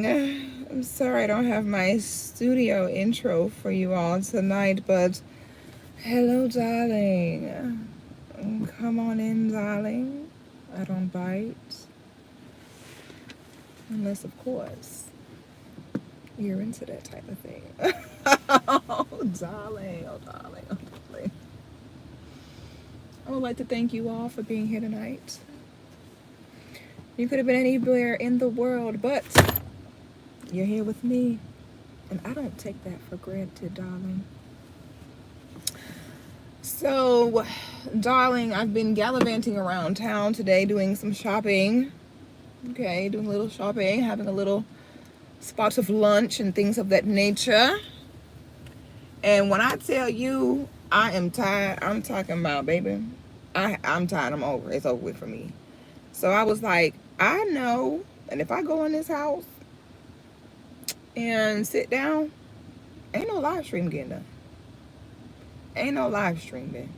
darling. I'm sorry I don't have my studio intro for you all tonight, but hello, darling. Come on in, darling. I don't bite. Unless, of course, you're into that type of thing. Oh, darling. Oh, darling. Oh, darling. I would like to thank you all for being here tonight. You could have been anywhere in the world, but you're here with me. And I don't take that for granted, darling. So, darling, I've been gallivanting around town today doing some shopping. Okay, doing a little shopping, having a little spot of lunch and things of that nature. And when I tell you I am tired, I'm talking about, baby, I'm tired. I'm over. It's over with for me. So I was like, I know, and if I go in this house and sit down, ain't no live stream getting done. Ain't no live stream then.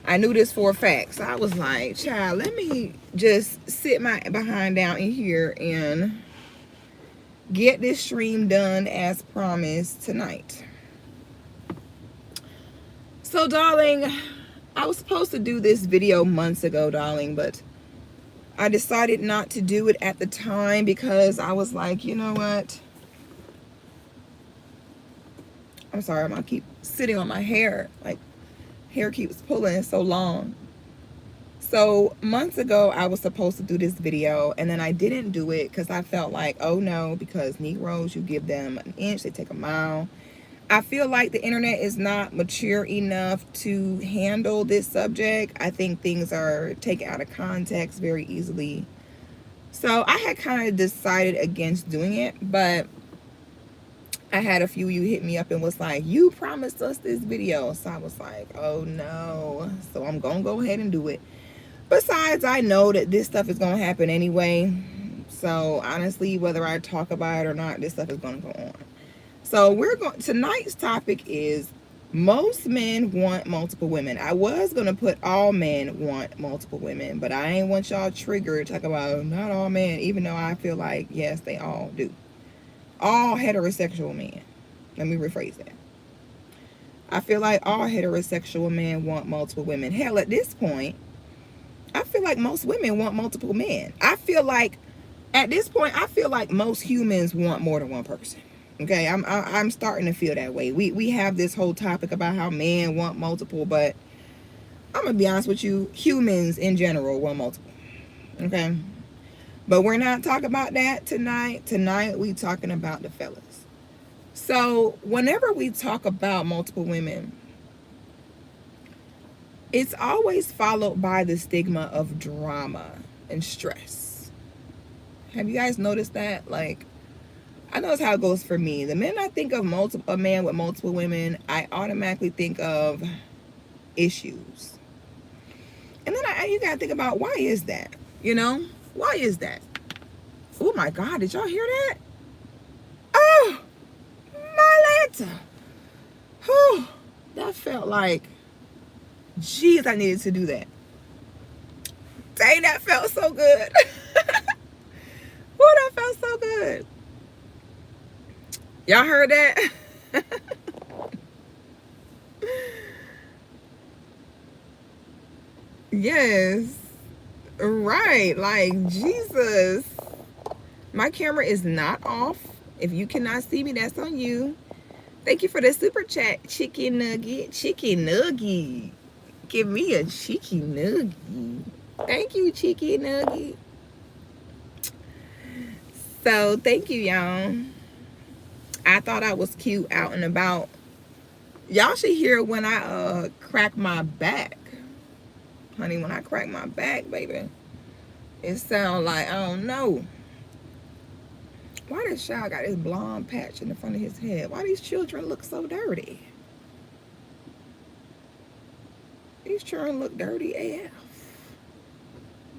I knew this for a fact. So I was like, child, let me just sit my behind down in here and get this stream done as promised tonight. So, darling, I was supposed to do this video months ago, darling, but I decided not to do it at the time because I was like, you know what? I'm sorry, I'm gonna keep sitting on my hair. Like, hair keeps pulling so long. So months ago, I was supposed to do this video, and then I didn't do it because I felt like, oh no, because Negroes, you give them an inch, they take a mile. I feel like the internet is not mature enough to handle this subject. I think things are taken out of context very easily. So I had kind of decided against doing it, but I had a few of you hit me up and was like, you promised us this video. So I was like, oh no. So I'm going to go ahead and do it. Besides, I know that this stuff is going to happen anyway. So honestly, whether I talk about it or not, this stuff is going to go on. So tonight's topic is most men want multiple women. I was going to put all men want multiple women, but I ain't want y'all triggered talk about not all men, even though I feel like, yes, they all do. All heterosexual men. Let me rephrase that. I feel like all heterosexual men want multiple women. Hell, at this point, I feel like most women want multiple men. I feel like at this point, I feel like most humans want more than one person. Okay, I'm starting to feel that way. We have this whole topic about how men want multiple, but I'm gonna be honest with you, humans in general want multiple. Okay, but we're not talking about that tonight. Tonight we talking about the fellas. So whenever we talk about multiple women, it's always followed by the stigma of drama and stress. Have you guys noticed that? Like, I know that's how it goes for me. The minute I think of a man with multiple women, I automatically think of issues. And then you gotta think about, why is that? You know? Why is that? Oh my God, did y'all hear that? Oh, my Lanta. Oh, that felt like, jeez, I needed to do that. Dang, that felt so good. Oh, that felt so good. Y'all heard that? Yes. Right. Like, Jesus. My camera is not off. If you cannot see me, that's on you. Thank you for the super chat, chicken nugget. Chicken nugget. Give me a chicken nugget. Thank you, chicken nugget. So, thank you, y'all. I thought I was cute out and about. Y'all should hear when I crack my back. Honey, when I crack my back, baby, it sounds like, I don't know. Why this child got this blonde patch in the front of his head? Why these children look so dirty? These children look dirty AF.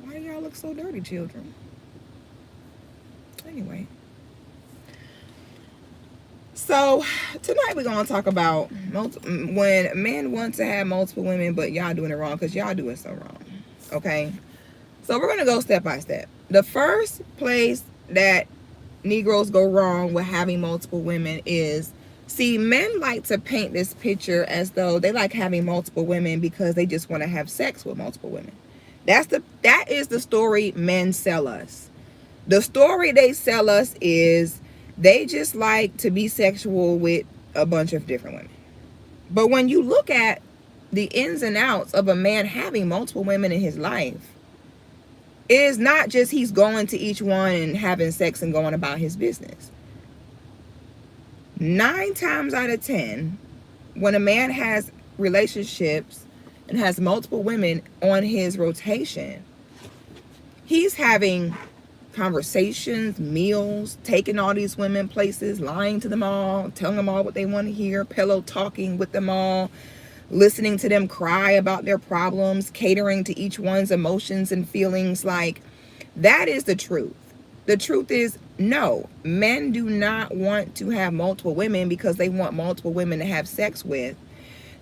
Why do y'all look so dirty, children? Anyway. So tonight we're going to talk about when men want to have multiple women, but y'all doing it wrong because y'all doing so wrong. Okay? So we're going to go step by step. The first place that Negroes go wrong with having multiple women is, see, men like to paint this picture as though they like having multiple women because they just want to have sex with multiple women. That is the story men sell us. The story they sell us is they just like to be sexual with a bunch of different women. But when you look at the ins and outs of a man having multiple women in his life, it is not just he's going to each one and having sex and going about his business. 9 times out of 10, when a man has relationships and has multiple women on his rotation, he's having conversations, meals, taking all these women places, lying to them all, telling them all what they want to hear, pillow talking with them all, listening to them cry about their problems, catering to each one's emotions and feelings. Like, that is the truth. The truth is, no, men do not want to have multiple women because they want multiple women to have sex with.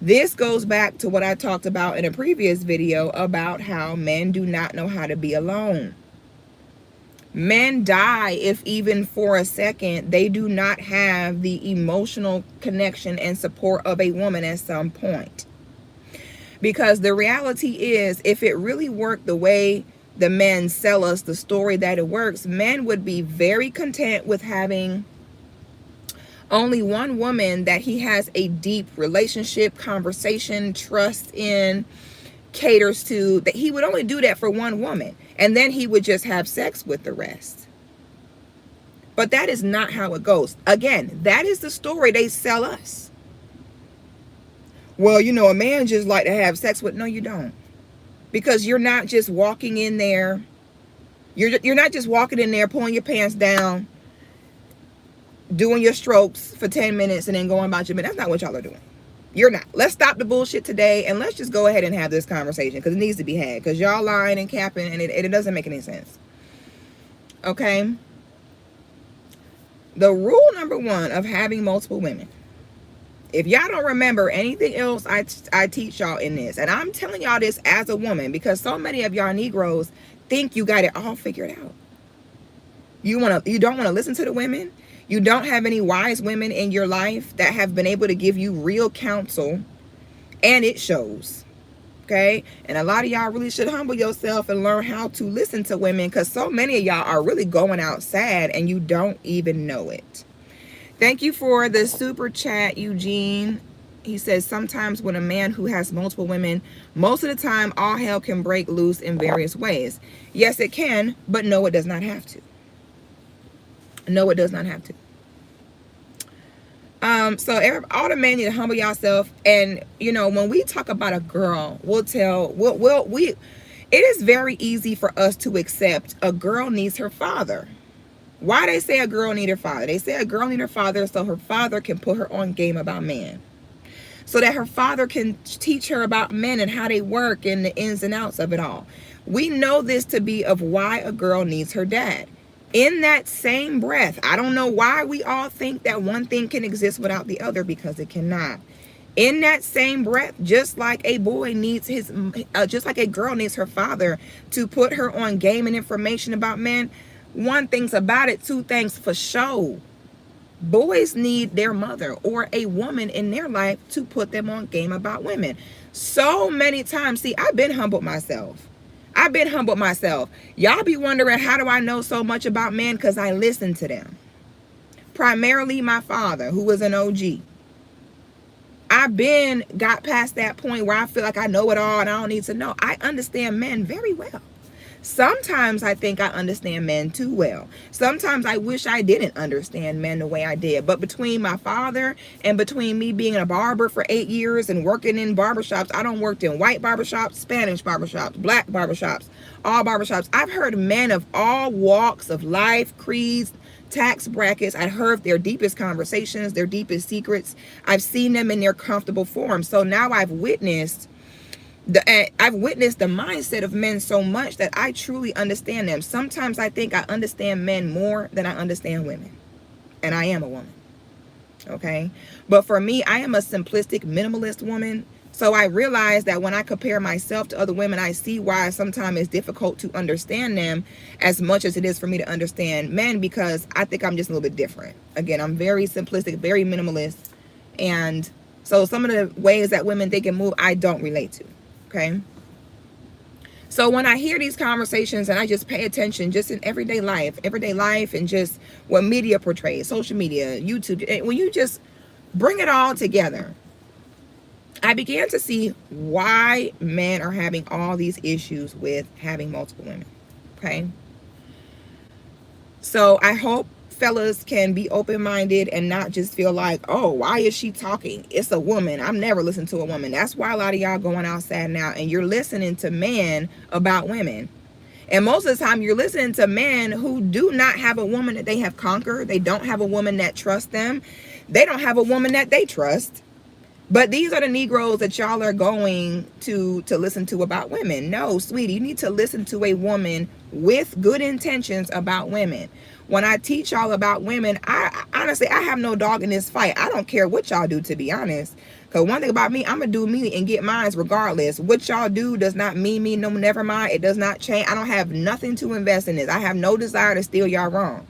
This goes back to what I talked about in a previous video about how men do not know how to be alone. Men die if even for a second they do not have the emotional connection and support of a woman at some point. Because the reality is, if it really worked the way the men sell us the story that it works, men would be very content with having only one woman that he has a deep relationship, conversation, trust in, caters to, that he would only do that for one woman, and then he would just have sex with the rest. But that is not how it goes. Again, that is the story they sell us. Well, you know, a man just like to have sex with, no, you don't. Because you're not just walking in there, you're not just walking in there, pulling your pants down, doing your strokes for 10 minutes and then going about your business. That's not what y'all are doing. You're not. Let's stop the bullshit today and let's just go ahead and have this conversation, because it needs to be had, because y'all lying and capping and it doesn't make any sense. Okay? The rule number 1 of having multiple women, if y'all don't remember anything else I teach y'all in this, and I'm telling y'all this as a woman because so many of y'all Negroes think you got it all figured out. You don't want to listen to the women. You don't have any wise women in your life that have been able to give you real counsel, and it shows. Okay? And a lot of y'all really should humble yourself and learn how to listen to women, because so many of y'all are really going out sad and you don't even know it. Thank you for the super chat, Eugene. He says, sometimes when a man who has multiple women, most of the time all hell can break loose in various ways. Yes, it can, but no, it does not have to. No, it does not have to. So all the men need to humble yourself. And, you know, when we talk about a girl, it is very easy for us to accept a girl needs her father. Why they say a girl need her father? They say a girl need her father so her father can put her on game about men. So that her father can teach her about men and how they work and the ins and outs of it all. We know this to be of why a girl needs her dad. In that same breath, I don't know why we all think that one thing can exist without the other, because it cannot. In that same breath, just like a boy needs just like a girl needs her father to put her on game and information about men, one thing's about it, two things for sure. Boys need their mother or a woman in their life to put them on game about women. So many times, see, I've been humbled myself. Y'all be wondering, how do I know so much about men? Because I listen to them. Primarily my father, who was an OG. Got past that point where I feel like I know it all and I don't need to know. I understand men very well. Sometimes I think I understand men too well. Sometimes I wish I didn't understand men the way I did. But between my father and between me being a barber for 8 years and working in barbershops, I don't worked in white barbershops, Spanish barbershops, black barbershops, all barbershops. I've heard men of all walks of life, creeds, tax brackets. I've heard their deepest conversations, their deepest secrets. I've seen them in their comfortable form. So now I've witnessed the mindset of men so much that I truly understand them. Sometimes I think I understand men more than I understand women. And I am a woman. Okay? But for me, I am a simplistic, minimalist woman. So I realized that when I compare myself to other women, I see why sometimes it's difficult to understand them as much as it is for me to understand men, because I think I'm just a little bit different. Again, I'm very simplistic, very minimalist. And so some of the ways that women think and move, I don't relate to. Okay. So when I hear these conversations and I just pay attention just in everyday life and just what media portrays, social media, YouTube, and when you just bring it all together, I began to see why men are having all these issues with having multiple women. Okay. So I hope fellas can be open-minded and not just feel like, oh, why is she talking? It's a woman. I've never listened to a woman. That's why a lot of y'all going outside now and you're listening to men about women. And most of the time you're listening to men who do not have a woman that they have conquered. They don't have a woman that trusts them. They don't have a woman that they trust. But these are the Negroes that y'all are going to listen to about women. No, sweetie, you need to listen to a woman with good intentions about women. When I teach y'all about women, I honestly, I have no dog in this fight. I don't care what y'all do, to be honest. Because one thing about me, I'm going to do me and get mine regardless. What y'all do does not mean me, no, never mind. It does not change. I don't have nothing to invest in this. I have no desire to steal y'all wrong.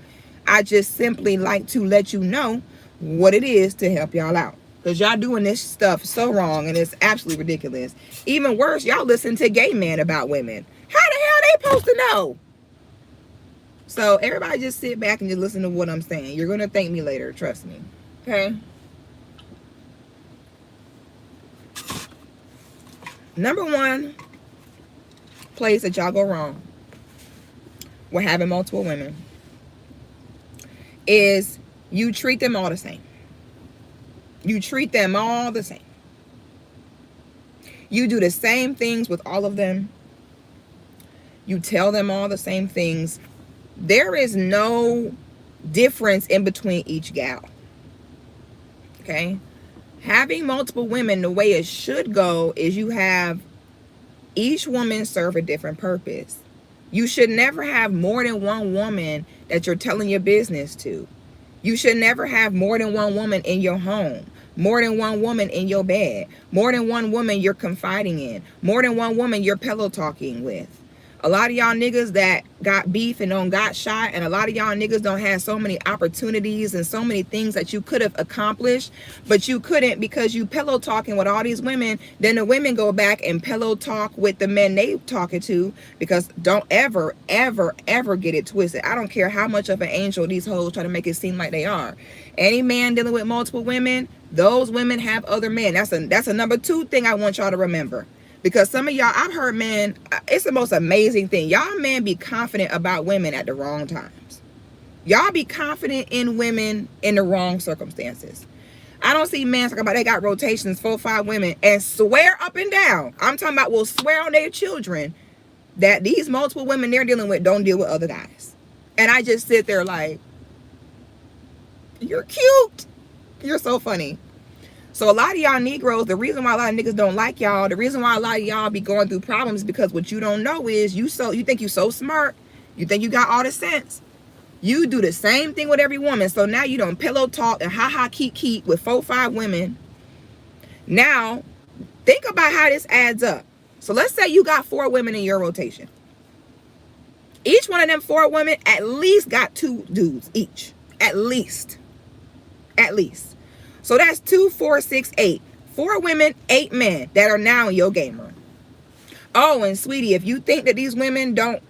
I just simply like to let you know what it is to help y'all out. Because y'all doing this stuff so wrong and it's absolutely ridiculous. Even worse, y'all listen to gay men about women. How the hell they supposed to know? So everybody just sit back and just listen to what I'm saying. You're going to thank me later. Trust me. Okay. Number one place that y'all go wrong with having multiple women is you treat them all the same. You treat them all the same. You do the same things with all of them. You tell them all the same things. There is no difference in between each gal. Okay? Having multiple women, the way it should go is you have each woman serve a different purpose. You should never have more than one woman that you're telling your business to. You should never have more than one woman in your home, more than one woman in your bed, more than one woman you're confiding in, more than one woman you're pillow talking with. A lot of y'all niggas that got beef and don't got shot, and a lot of y'all niggas don't have so many opportunities and so many things that you could have accomplished, but you couldn't because you pillow talking with all these women. Then the women go back and pillow talk with the men they talking to, because don't ever, ever, ever get it twisted. I don't care how much of an angel these hoes try to make it seem like they are. Any man dealing with multiple women, those women have other men. That's a number two thing I want y'all to remember. Because some of y'all, I've heard men, it's the most amazing thing. Y'all men be confident about women at the wrong times. Y'all be confident in women in the wrong circumstances. I don't see men talk about they got rotations, 4 or 5 women, and swear up and down. I'm talking about will swear on their children that these multiple women they're dealing with don't deal with other guys. And I just sit there like, you're cute. You're so funny. So a lot of y'all Negroes, the reason why a lot of niggas don't like y'all, the reason why a lot of y'all be going through problems is because what you don't know is you think you so smart. You think you got all the sense. You do the same thing with every woman. So now you don't pillow talk and ha keep with 4 or 5 women. Now, think about how this adds up. So let's say you got 4 women in your rotation. Each one of them 4 women at least got 2 dudes each. At least. So that's 2, 4, 6, 8. 4 women, 8 men that are now in your game room. Oh, and sweetie, if you think that these women don't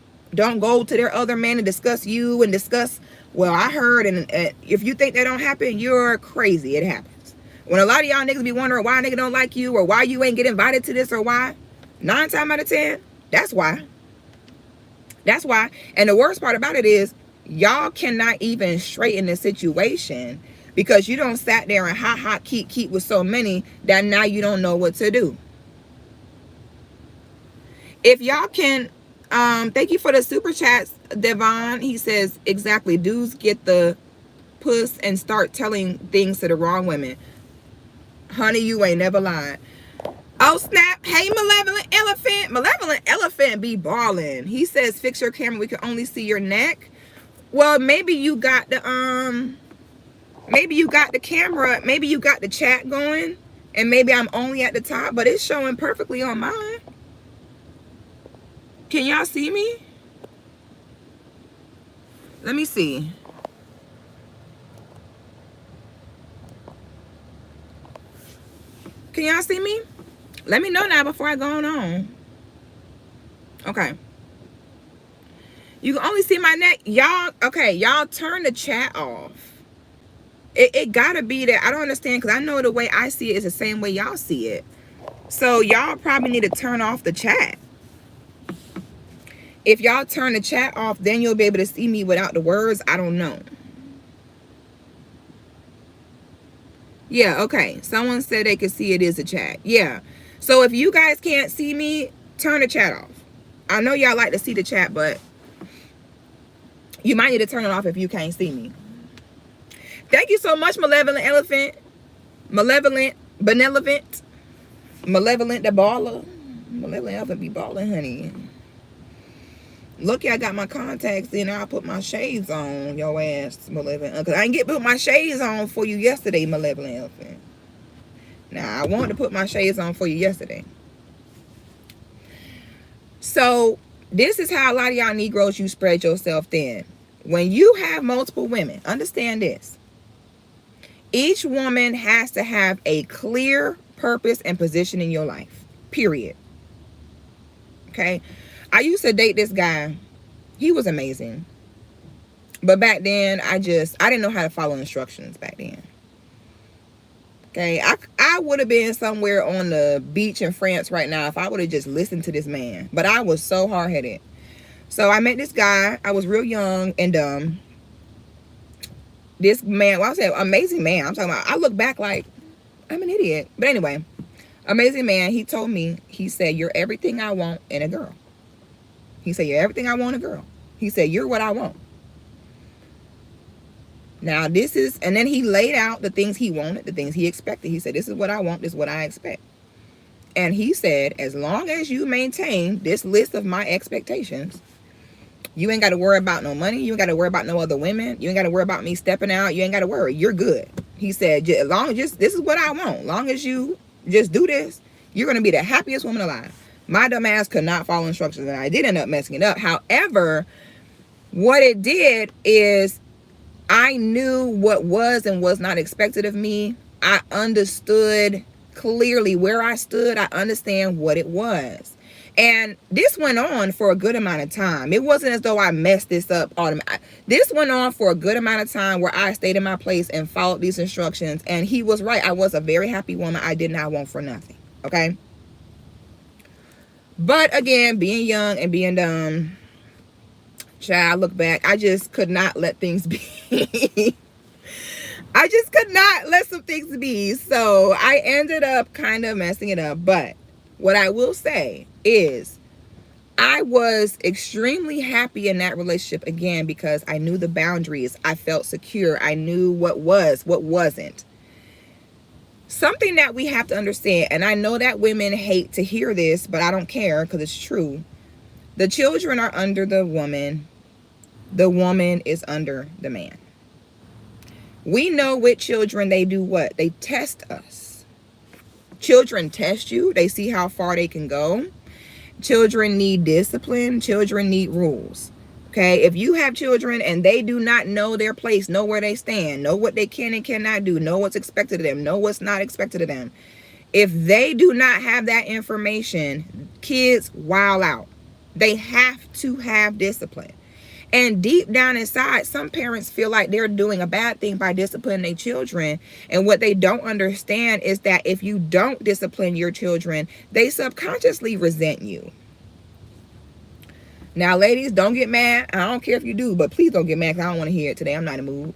go to their other men and discuss you and discuss, well, I heard, and if you think that don't happen, you're crazy. It happens. When a lot of y'all niggas be wondering why a nigga don't like you or why you ain't get invited to this or why, 9 times out of 10, that's why. That's why. And the worst part about it is y'all cannot even straighten the situation because you don't sat there and ha keep with so many that now you don't know what to do. If y'all can, thank you for the super chats, Devon. He says, exactly, dudes get the puss and start telling things to the wrong women. Honey, you ain't never lied. Oh, snap. Hey, Malevolent Elephant. Malevolent Elephant be balling. He says, fix your camera. We can only see your neck. Well, maybe you got the camera. Maybe you got the chat going. And maybe I'm only at the top, but it's showing perfectly on mine. Can y'all see me? Let me see. Can y'all see me? Let me know now before I go on. Okay. You can only see my neck. Y'all, okay, y'all turn the chat off. It gotta be that. I don't understand, because I know the way I see it is the same way y'all see it. So y'all probably need to turn off the chat. If y'all turn the chat off, then you'll be able to see me without the words. I don't know. Yeah, okay. Someone said they could see it is a chat. Yeah. So if you guys can't see me, turn the chat off. I know y'all like to see the chat, but you might need to turn it off if you can't see me. Thank you so much, Malevolent Elephant. Malevolent, Benevolent. Malevolent the baller. Malevolent Elephant be balling, honey. Lucky I got my contacts in. I'll put my shades on, your ass, Malevolent. Because I didn't get to put my shades on for you yesterday, Malevolent Elephant. Now, I wanted to put my shades on for you yesterday. So, this is how a lot of y'all Negroes, you spread yourself thin. When you have multiple women, understand this. Each woman has to have a clear purpose and position in your life. Period. Okay? I used to date this guy. He was amazing. But back then, I didn't know how to follow instructions back then. Okay? I would have been somewhere on the beach in France right now if I would have just listened to this man. But I was so hard-headed. So I met this guy. I was real young and dumb. This man, well, I said amazing man. I'm talking about, I look back like I'm an idiot. But anyway, amazing man. He told me, he said, you're everything I want in a girl. He said, you're everything I want in a girl. He said, you're what I want. Now this is, and then he laid out the things he wanted, the things he expected. He said, this is what I want, this is what I expect. And he said, as long as you maintain this list of my expectations, you ain't got to worry about no money. You ain't got to worry about no other women. You ain't got to worry about me stepping out. You ain't got to worry. You're good. He said, as long as this is what I want. Long as you just do this, you're going to be the happiest woman alive. My dumb ass could not follow instructions, and I did end up messing it up. However, what it did is I knew what was and was not expected of me. I understood clearly where I stood. I understand what it was. And this went on for a good amount of time. It wasn't as though I messed this up automatically. This went on for a good amount of time where I stayed in my place and followed these instructions. And he was right. I was a very happy woman. I did not want for nothing. Okay. But again, being young and being dumb, child, look back, I just could not let things be. I just could not let some things be. So I ended up kind of messing it up. But what I will say is I was extremely happy in that relationship again because I knew the boundaries. I felt secure. I knew what was, what wasn't. Something that we have to understand, and I know that women hate to hear this, but I don't care because it's true. The children are under the woman. The woman is under the man. We know with children, they do what? They test us. Children test you. They see how far they can go. Children need discipline. Children need rules. Okay? If you have children and they do not know their place, know where they stand, know what they can and cannot do, know what's expected of them, know what's not expected of them. If they do not have that information, kids wild out. They have to have discipline. And deep down inside, some parents feel like they're doing a bad thing by disciplining their children. And what they don't understand is that if you don't discipline your children, they subconsciously resent you. Now, ladies, don't get mad. I don't care if you do, but please don't get mad because I don't want to hear it today. I'm not in the mood.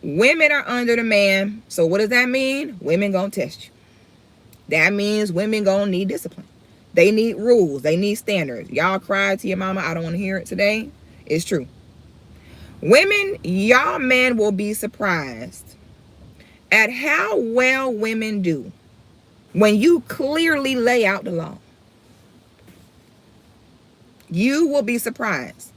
Women are under the man. So what does that mean? Women gonna test you. That means women gonna need discipline. They need rules. They need standards. Y'all cry to your mama, I don't want to hear it today. It's true. Women, y'all men will be surprised at how well women do when you clearly lay out the law. You will be surprised.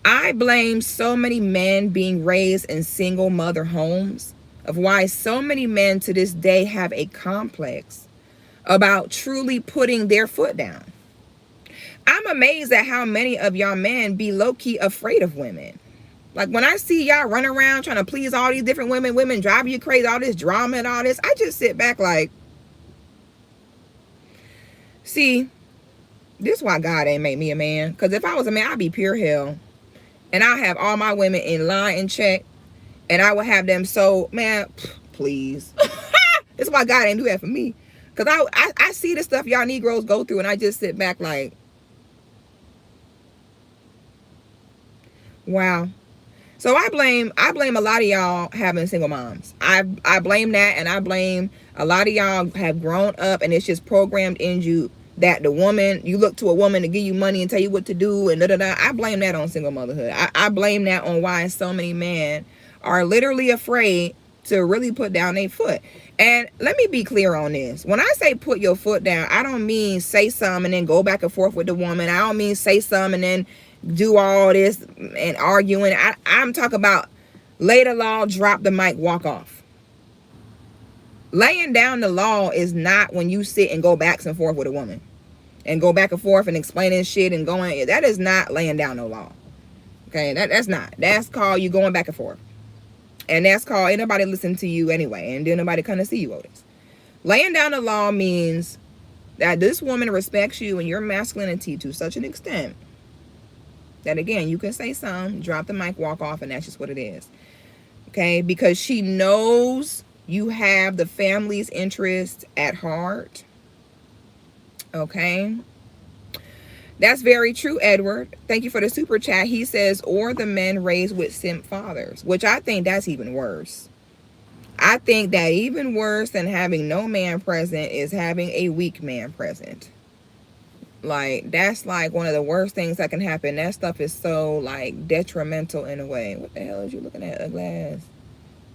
I blame so many men being raised in single mother homes of why so many men to this day have a complex about truly putting their foot down. I'm amazed at how many of y'all men be low-key afraid of women. Like, when I see y'all run around trying to please all these different women drive you crazy, all this drama and all this, I just sit back like, see, this is why God ain't make me a man. Because if I was a man, I'd be pure hell. And I'll have all my women in line and check. And I would have them so, man, please. This is why God ain't do that for me. Because I see the stuff y'all Negroes go through, and I just sit back like, wow. So I blame a lot of y'all having single moms. I blame that, and I blame a lot of y'all have grown up and it's just programmed in you that the woman, you look to a woman to give you money and tell you what to do and da-da-da. I blame that on single motherhood. I blame that on why so many men are literally afraid to really put down their foot. And let me be clear on this. When I say put your foot down, I don't mean say something and then go back and forth with the woman. I don't mean say something and then do all this and arguing. I'm talking about lay the law, drop the mic, walk off. Laying down the law is not when you sit and go back and forth with a woman and go back and forth and explaining shit and going. That is not laying down no law. Okay, that's not. That's called you going back and forth. And that's called ain't nobody listen to you anyway, and then nobody come to see you, Otis. Laying down the law means that this woman respects you and your masculinity to such an extent that, again, you can say something, drop the mic, walk off, and that's just what it is. Okay, because she knows you have the family's interest at heart. Okay, that's very true, Edward. Thank you for the super chat. He says, or the men raised with simp fathers, which I think that's even worse. I think that even worse than having no man present is having a weak man present. Like, that's like one of the worst things that can happen. That stuff is so like detrimental in a way. What the hell is you looking at, ugly ass?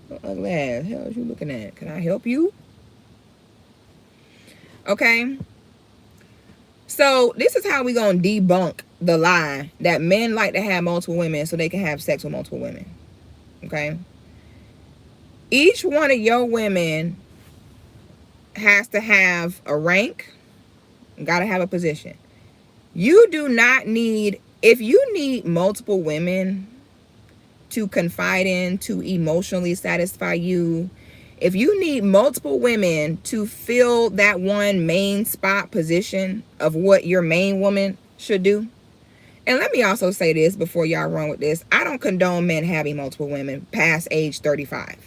What ugly ass hell is you looking at? Can I help you? Okay. So this is how we gonna debunk the lie that men like to have multiple women so they can have sex with multiple women. Okay. Each one of your women has to have a rank, gotta have a position. You do not need, if you need multiple women to confide in, to emotionally satisfy you, if you need multiple women to fill that one main spot position of what your main woman should do. And let me also say this before y'all run with this. I don't condone men having multiple women past age 35.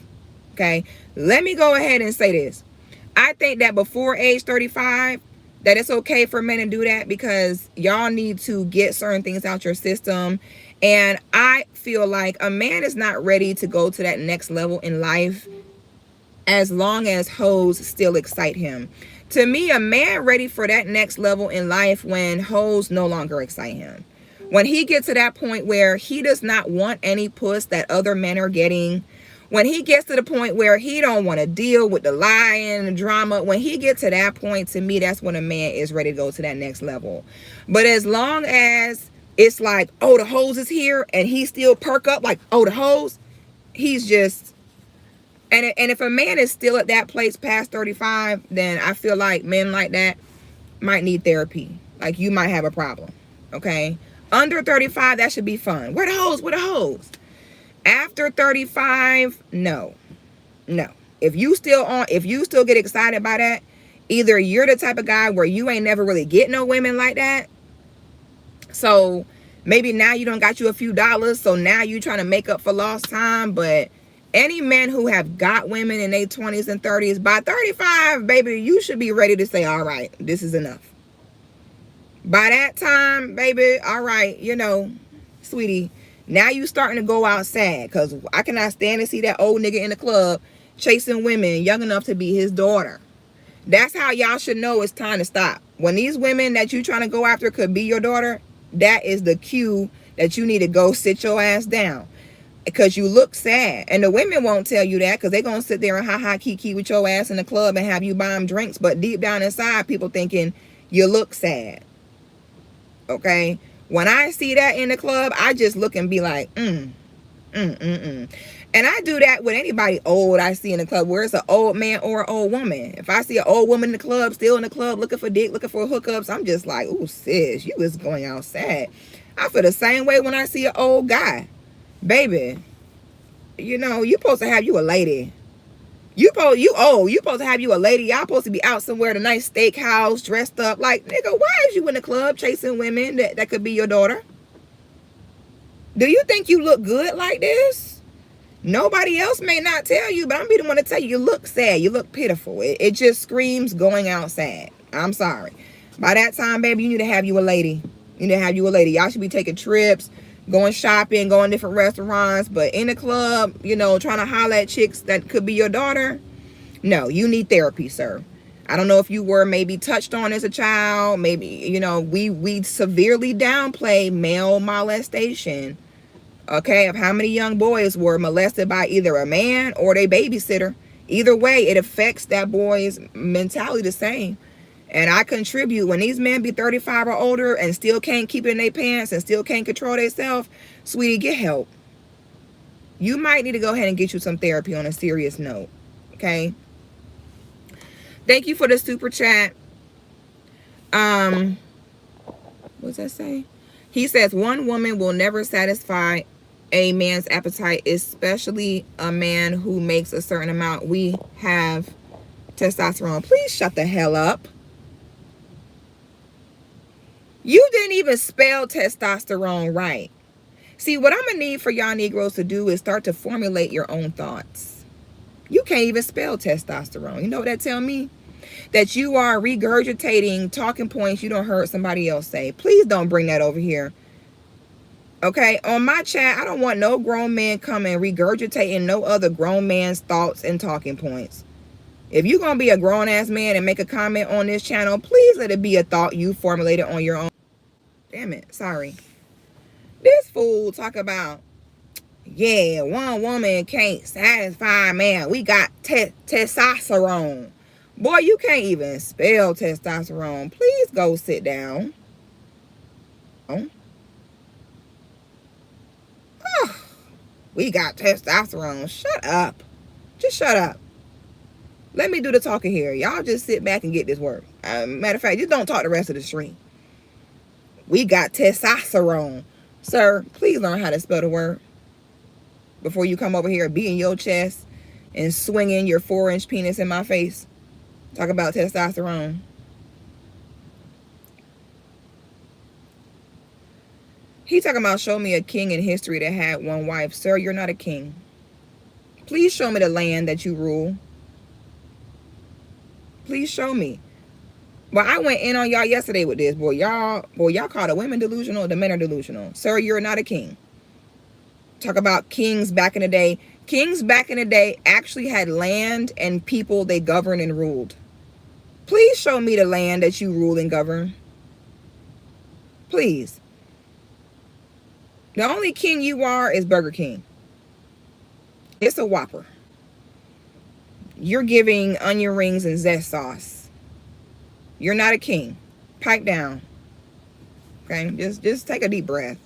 Okay? Let me go ahead and say this. I think that before age 35, that it's okay for men to do that because y'all need to get certain things out your system. And I feel like a man is not ready to go to that next level in life as long as hoes still excite him. To me, a man ready for that next level in life when hoes no longer excite him. When he gets to that point where he does not want any puss that other men are getting. When he gets to the point where he don't want to deal with the lying and the drama. When he gets to that point, to me, that's when a man is ready to go to that next level. But as long as it's like, oh, the hoes is here, and he still perk up like, oh, the hoes, he's just... And if a man is still at that place past 35, then I feel like men like that might need therapy. Like, you might have a problem, okay? Under 35, that should be fun. Where the hoes? Where the hoes? After 35, no. No. If you still get excited by that, either you're the type of guy where you ain't never really get no women like that. So maybe now you don't got you a few dollars, so now you trying to make up for lost time, but any men who have got women in their 20s and 30s, by 35, baby, you should be ready to say, all right, this is enough. By that time, baby, all right, you know, sweetie, now you starting to go outside because I cannot stand to see that old nigga in the club chasing women young enough to be his daughter. That's how y'all should know it's time to stop. When these women that you trying to go after could be your daughter, that is the cue that you need to go sit your ass down. Because you look sad. And the women won't tell you that because they're going to sit there and ha-ha kiki with your ass in the club and have you buy them drinks. But deep down inside, people thinking you look sad. Okay? When I see that in the club, I just look and be like, And I do that with anybody old I see in the club, where it's an old man or an old woman. If I see an old woman in the club, still in the club, looking for dick, looking for hookups, I'm just like, ooh, sis, you is going outside. I feel the same way when I see an old guy. Baby, you know, you supposed to have you a lady. You supposed to have you a lady. Y'all supposed to be out somewhere at a nice steakhouse, dressed up. Like, nigga, why is you in the club chasing women that could be your daughter? Do you think you look good like this? Nobody else may not tell you, but I'm be the one to tell you, you look sad. You look pitiful. It just screams going outside. I'm sorry. By that time, baby, you need to have you a lady. You need to have you a lady. Y'all should be taking trips, going shopping, going different restaurants. But in the club, you know, trying to holler at chicks that could be your daughter. No, you need therapy, sir. I don't know if you were maybe touched on as a child. Maybe, you know, we severely downplay male molestation. Okay, of how many young boys were molested by either a man or their babysitter. Either way, it affects that boy's mentality the same. And I contribute, when these men be 35 or older and still can't keep it in their pants and still can't control themselves, sweetie, get help. You might need to go ahead and get you some therapy on a serious note. Okay. Thank you for the super chat. What's that say? He says, one woman will never satisfy a man's appetite, especially a man who makes a certain amount. We have testosterone. Please shut the hell up. You didn't even spell testosterone right. See, what I'm gonna need for y'all Negroes to do is start to formulate your own thoughts. You can't even spell testosterone. You know what that tell me? That you are regurgitating talking points you don't heard somebody else say. Please don't bring that over here. Okay, on my chat, I don't want no grown man coming regurgitating no other grown man's thoughts and talking points. If you're going to be a grown-ass man and make a comment on this channel, please let it be a thought you formulated on your own. Damn it, sorry. This fool talk about, yeah, one woman can't satisfy a man. We got testosterone. Boy, you can't even spell testosterone. Please go sit down. Oh. We got testosterone. Shut up. Just shut up. Let me do the talking here. Y'all just sit back and get this work. Matter of fact, just don't talk the rest of the stream. We got testosterone. Sir, please learn how to spell the word before you come over here beating your chest and swinging your 4-inch penis in my face. Talk about testosterone. He talking about, show me a king in history that had one wife. Sir, you're not a king. Please show me the land that you rule. Please show me. Well, I went in on y'all yesterday with this. Boy, y'all call the women delusional, the men are delusional. Sir, you're not a king. Talk about kings back in the day. Kings back in the day actually had land and people they governed and ruled. Please show me the land that you rule and govern. Please. The only king you are is Burger King. It's a Whopper. You're giving onion rings and zest sauce. You're not a king. Pipe down. Okay? Just take a deep breath.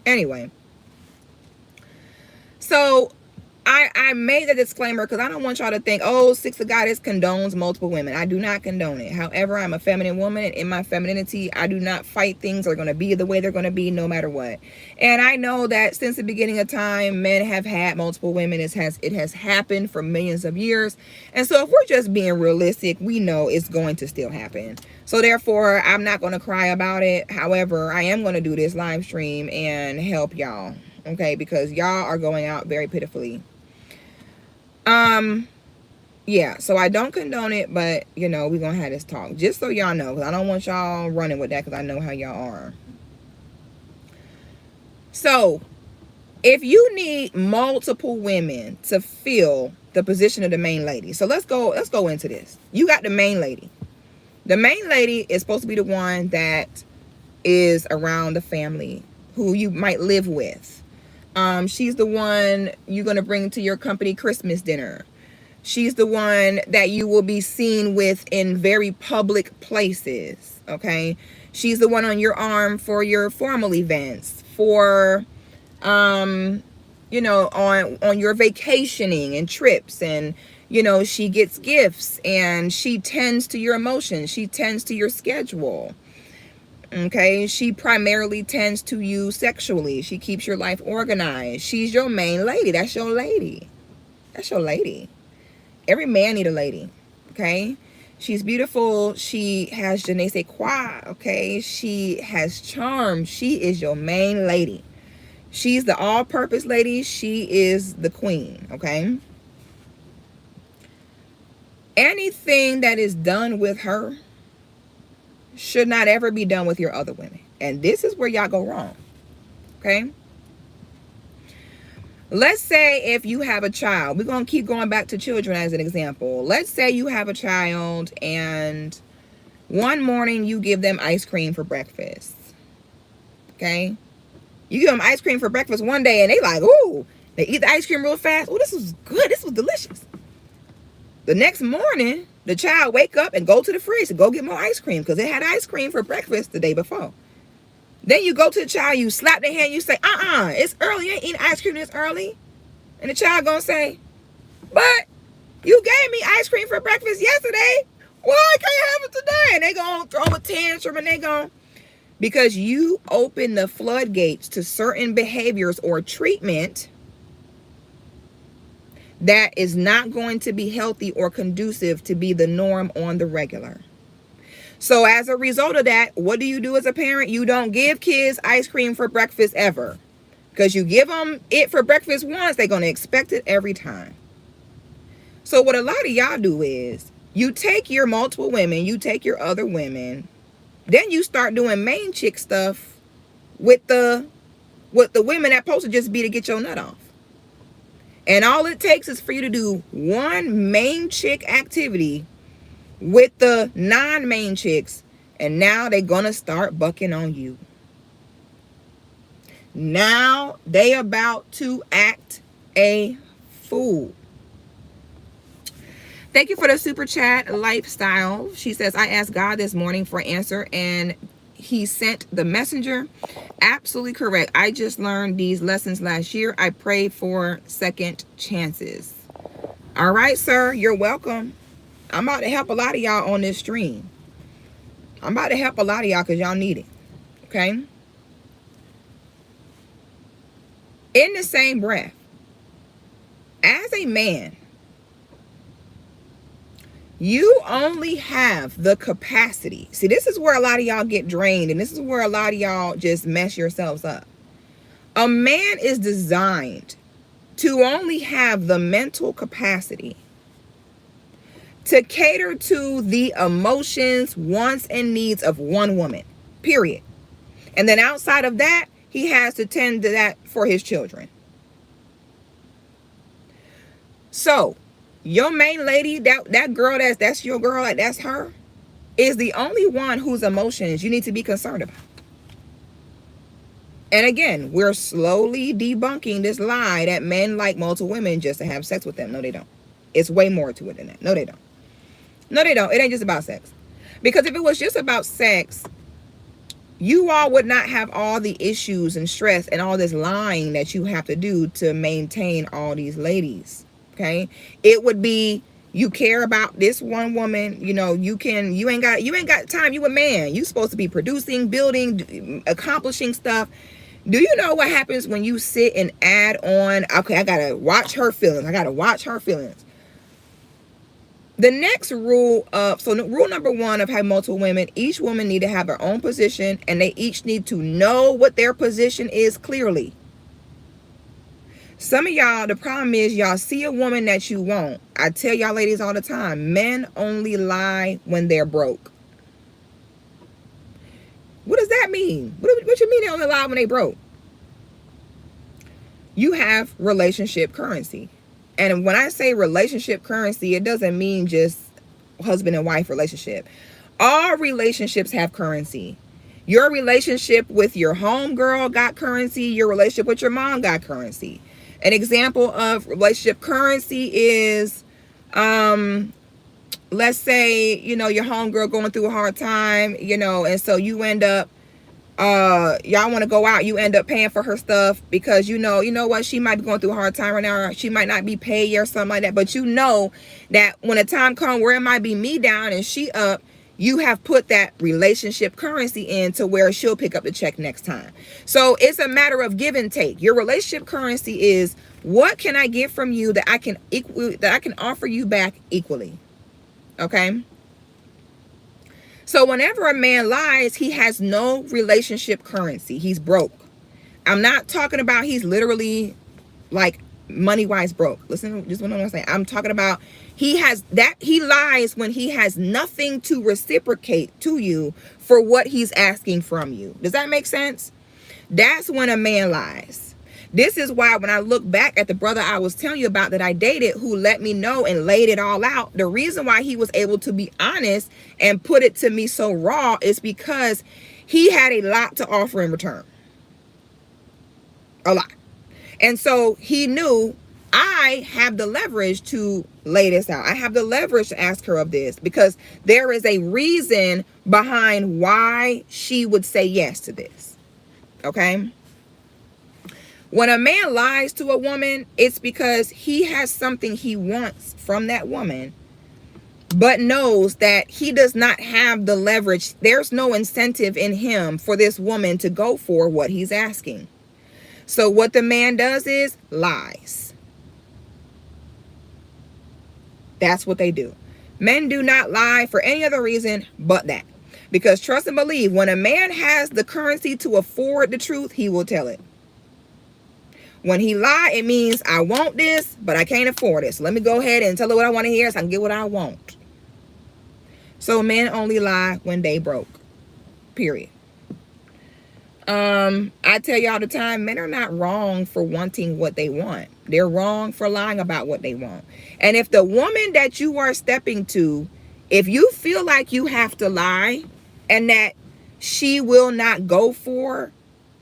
Anyway. So I made a disclaimer because I don't want y'all to think, oh, Six of Goddess condones multiple women. I do not condone it. However, I'm a feminine woman, and in my femininity, I do not fight things that are going to be the way they're going to be no matter what. And I know that since the beginning of time, men have had multiple women. It has happened for millions of years. And so if we're just being realistic, we know it's going to still happen. So therefore, I'm not going to cry about it. However, I am going to do this live stream and help y'all. Okay, because y'all are going out very pitifully. Yeah, so I don't condone it, but you know, we're gonna have this talk just so y'all know, because I don't want y'all running with that, because I know how y'all are. So if you need multiple women to fill the position of the main lady, so let's go into this. You got the main lady. The main lady is supposed to be the one that is around the family, who you might live with. She's the one you're going to bring to your company Christmas dinner. She's the one that you will be seen with in very public places. Okay. She's the one on your arm for your formal events, for, on your vacationing and trips, and she gets gifts, and she tends to your emotions, she tends to your schedule. Okay, she primarily tends to you sexually. She keeps your life organized. She's your main lady. That's your lady. That's your lady. Every man need a lady. Okay, she's beautiful. She has je ne sais quoi. Okay, she has charm. She is your main lady. She's the all-purpose lady. She is the queen. Okay, anything that is done with her should not ever be done with your other women. And this is where y'all go wrong. Okay, let's say if you have a child, we're going to keep going back to children as an example. Let's say you have a child, and one morning you give them ice cream for breakfast. Okay, you give them ice cream for breakfast one day, and they like, ooh, they eat the ice cream real fast. Oh, this was good, this was delicious. The next morning, the child wake up and go to the fridge to go get more ice cream because they had ice cream for breakfast the day before. Then you go to the child, you slap their hand, you say, it's early, you ain't eating ice cream this early. And the child gonna say, but you gave me ice cream for breakfast yesterday. Why can't you have it today? And they gonna throw a tantrum, and they gonna, because you open the floodgates to certain behaviors or treatment that is not going to be healthy or conducive to be the norm on the regular. So as a result of that, what do you do as a parent? You don't give kids ice cream for breakfast ever. Because you give them it for breakfast once, they're going to expect it every time. So what a lot of y'all do is, you take your multiple women, you take your other women, then you start doing main chick stuff with the women that supposed to just be to get your nut off. And all it takes is for you to do one main chick activity with the non-main chicks, and now they're gonna start bucking on you. Now they about to act a fool. Thank you for the super chat, Lifestyle. She says, I asked God this morning for an answer, and he sent the messenger. Absolutely correct. I just learned these lessons last year. I pray for second chances. All right, sir, you're welcome. I'm about to help a lot of y'all on this stream. I'm about to help a lot of y'all because y'all need it. Okay? In the same breath, as a man, you only have the capacity. See, this is where a lot of y'all get drained, and this is where a lot of y'all just mess yourselves up. A man is designed to only have the mental capacity to cater to the emotions, wants, and needs of one woman, period. And then outside of that, he has to tend to that for his children. So your main lady, that girl, that's your girl, like that's her, is the only one whose emotions you need to be concerned about. And again, we're slowly debunking this lie that men like multiple women just to have sex with them. No, they don't. It's way more to it than that. No, they don't. No, they don't. It ain't just about sex. Because if it was just about sex, you all would not have all the issues and stress and all this lying that you have to do to maintain all these ladies. Okay? It would be, you care about this one woman, you ain't got time. You a man. You supposed to be producing, building, accomplishing stuff. Do you know what happens when you sit and add on, okay, I gotta watch her feelings. I gotta watch her feelings. The next rule rule number 1 of having multiple women, each woman need to have her own position, and they each need to know what their position is clearly. Some of y'all, the problem is y'all see a woman that you want. I tell y'all ladies all the time, men only lie when they're broke. What does that mean? What you mean they only lie when they broke? You have relationship currency. And when I say relationship currency, it doesn't mean just husband and wife relationship. All relationships have currency. Your relationship with your homegirl got currency. Your relationship with your mom got currency. An example of relationship currency is, let's say, your homegirl going through a hard time, and so you end up Y'all want to go out, you end up paying for her stuff because you know what, she might be going through a hard time right now, or she might not be paid or something like that, but you know that when a time comes where it might be me down and she up, you have put that relationship currency in to where she'll pick up the check next time. So it's a matter of give and take. Your relationship currency is, what can I get from you that I can offer you back equally? Okay. So whenever a man lies, he has no relationship currency. He's broke. I'm not talking about he's literally like money wise broke. Listen, just what I'm saying. I'm talking about he lies when he has nothing to reciprocate to you for what he's asking from you. Does that make sense? That's when a man lies. This is why when I look back at the brother I was telling you about that I dated, who let me know and laid it all out, the reason why he was able to be honest and put it to me so raw is because he had a lot to offer in return. A lot. And so he knew, I have the leverage to lay this out. I have the leverage to ask her of this because there is a reason behind why she would say yes to this. Okay? When a man lies to a woman, it's because he has something he wants from that woman, but knows that he does not have the leverage. There's no incentive in him for this woman to go for what he's asking. So what the man does is lies. That's what they do. Men do not lie for any other reason but that. Because trust and believe, when a man has the currency to afford the truth, he will tell it. When he lie, it means I want this, but I can't afford it. So let me go ahead and tell her what I want to hear so I can get what I want. So men only lie when they broke. Period. I tell you all the time, men are not wrong for wanting what they want. They're wrong for lying about what they want. And if the woman that you are stepping to, if you feel like you have to lie and that she will not go for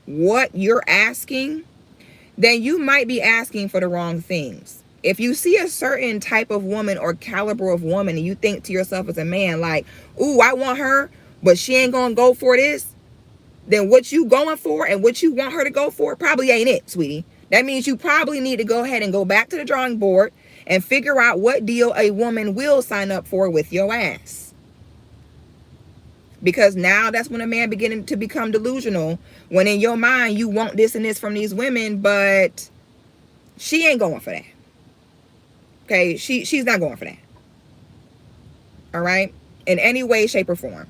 what you're asking, then you might be asking for the wrong things. If you see a certain type of woman or caliber of woman and you think to yourself as a man like, ooh, I want her, but she ain't gonna go for this, then what you going for and what you want her to go for probably ain't it, sweetie. That means you probably need to go ahead and go back to the drawing board and figure out what deal a woman will sign up for with your ass. Because now that's when a man beginning to become delusional, when in your mind you want this and this from these women, but she ain't going for that. Okay, she's not going for that. All right, in any way, shape, or form.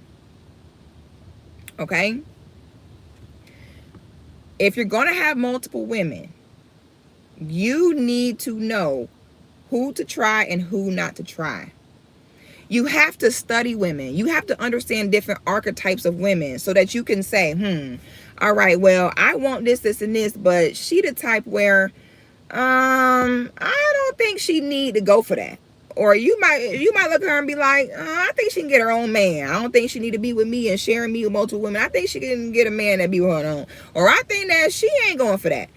Okay. If you're going to have multiple women, you need to know who to try and who not to try. You have to study women. You have to understand different archetypes of women so that you can say, all right, well, I want this, this, and this, but she the type where I don't think she need to go for that. Or you might look at her and be like, I think she can get her own man. I don't think she need to be with me and sharing me with multiple women. I think she can get a man that be with her own. Or I think that she ain't going for that.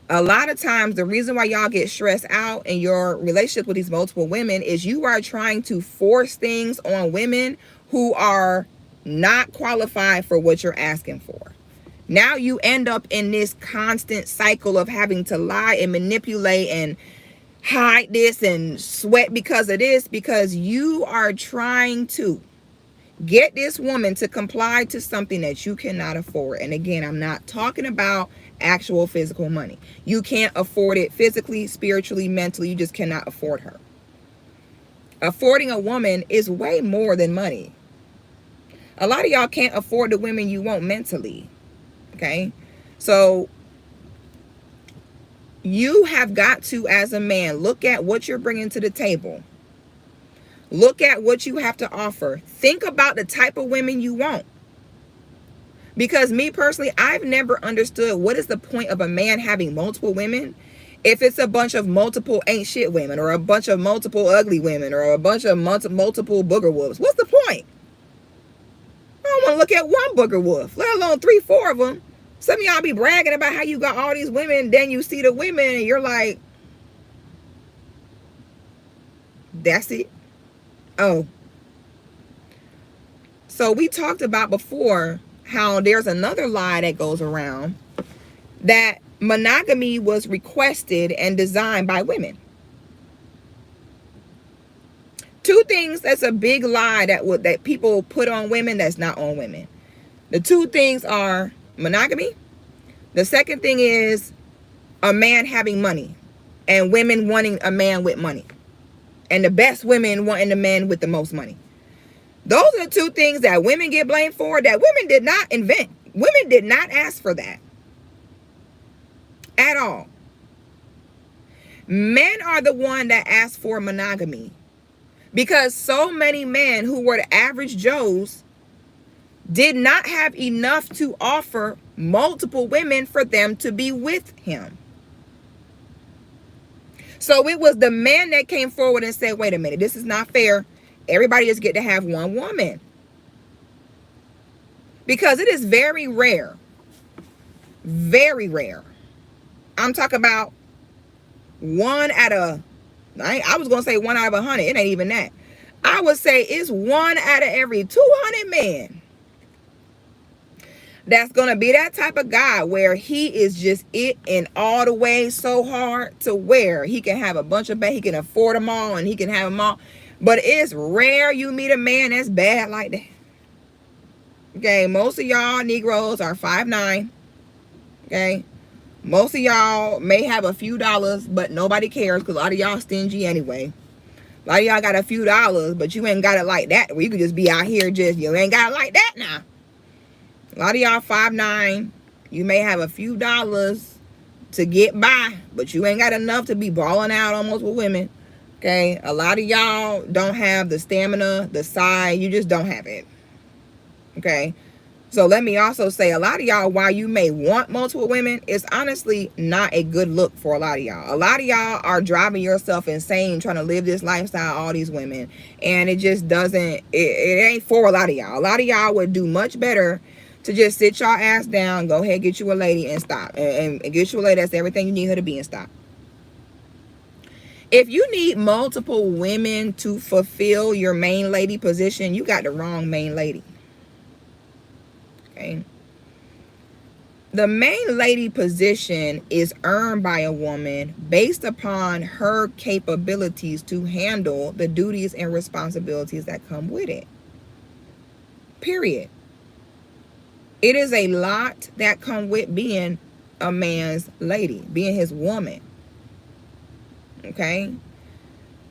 A lot of times, the reason why y'all get stressed out in your relationship with these multiple women is you are trying to force things on women who are not qualified for what you're asking for. Now you end up in this constant cycle of having to lie and manipulate and hide this and sweat because of this, because you are trying to get this woman to comply to something that you cannot afford. And again, I'm not talking about actual physical money. You can't afford it physically, spiritually, mentally. You just cannot afford her. Affording a woman is way more than money. A lot of y'all can't afford the women you want mentally. Okay? So you have got to, as a man, look at what you're bringing to the table. Look at what you have to offer. Think about the type of women you want. Because me personally, I've never understood what is the point of a man having multiple women if it's a bunch of multiple ain't shit women, or a bunch of multiple ugly women, or a bunch of multiple booger wolves. What's the point? I don't want to look at one booger wolf, let alone 3, 4 of them. Some of y'all be bragging about how you got all these women, then you see the women and you're like, that's it? Oh. So we talked about before how there's another lie that goes around that monogamy was requested and designed by women. Two things that's a big lie that people put on women that's not on women. The two things are monogamy. The second thing is a man having money and women wanting a man with money. And the best women wanting the man with the most money. Those are the two things that women get blamed for that women did not invent. Women did not ask for that at all. Men are the one that asked for monogamy because so many men who were the average Joes did not have enough to offer multiple women for them to be with him. So it was the man that came forward and said, wait a minute, this is not fair. Everybody just get to have one woman. Because it is very rare. Very rare. I'm talking about I was going to say 1 out of 100. It ain't even that. I would say it's 1 out of every 200 men that's going to be that type of guy where he is just it in all the ways so hard to where he can have a bunch of bad, he can afford them all and he can have them all. But it's rare you meet a man that's bad like that. Okay, most of y'all Negroes are 5'9". Okay, most of y'all may have a few dollars, but nobody cares because a lot of y'all stingy anyway. A lot of y'all got a few dollars, but you ain't got it like that. Where you could just be out here you ain't got it like that now. A lot of y'all 5'9". You may have a few dollars to get by, but you ain't got enough to be balling out almost with women. Okay, a lot of y'all don't have the stamina, the size. You just don't have it. Okay, so let me also say a lot of y'all, while you may want multiple women, it's honestly not a good look for a lot of y'all. A lot of y'all are driving yourself insane trying to live this lifestyle, all these women, and it just doesn't, it ain't for a lot of y'all. A lot of y'all would do much better to just sit your ass down, go ahead, get you a lady and stop. And get you a lady that's everything you need her to be and stop. If you need multiple women to fulfill your main lady position, you got the wrong main lady. Okay. The main lady position is earned by a woman based upon her capabilities to handle the duties and responsibilities that come with it. Period. It is a lot that come with being a man's lady, being his woman. Okay?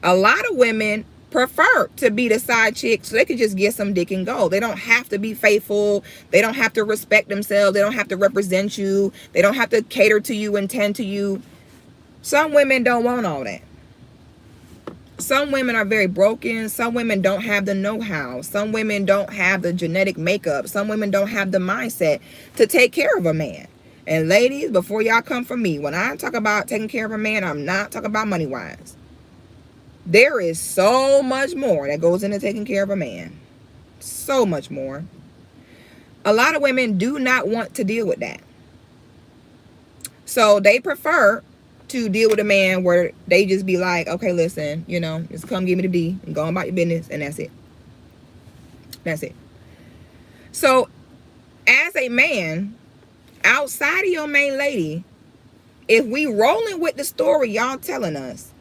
A lot of women prefer to be the side chick so they can just get some dick and go. They don't have to be faithful. They don't have to respect themselves. They don't have to represent you. They don't have to cater to you and tend to you. Some women don't want all that. Some women are very broken. Some women don't have the know-how. Some women don't have the genetic makeup. Some women don't have the mindset to take care of a man. And ladies, before y'all come for me, when I talk about taking care of a man, I'm not talking about money-wise. There is so much more that goes into taking care of a man. So much more. A lot of women do not want to deal with that. So they prefer to deal with a man where they just be like, okay, listen, just come give me the D and go on about your business, and that's it. That's it. So as a man, outside of your main lady, if we rolling with the story y'all telling us,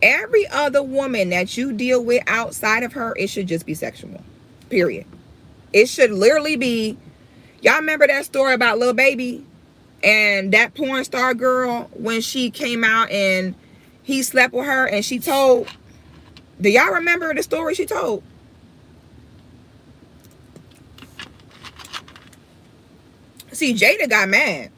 every other woman that you deal with outside of her, it should just be sexual. Period. It should literally be, y'all remember that story about Lil Baby? And that porn star girl, when she came out and he slept with her and she told, do y'all remember the story she told? See, Jada got mad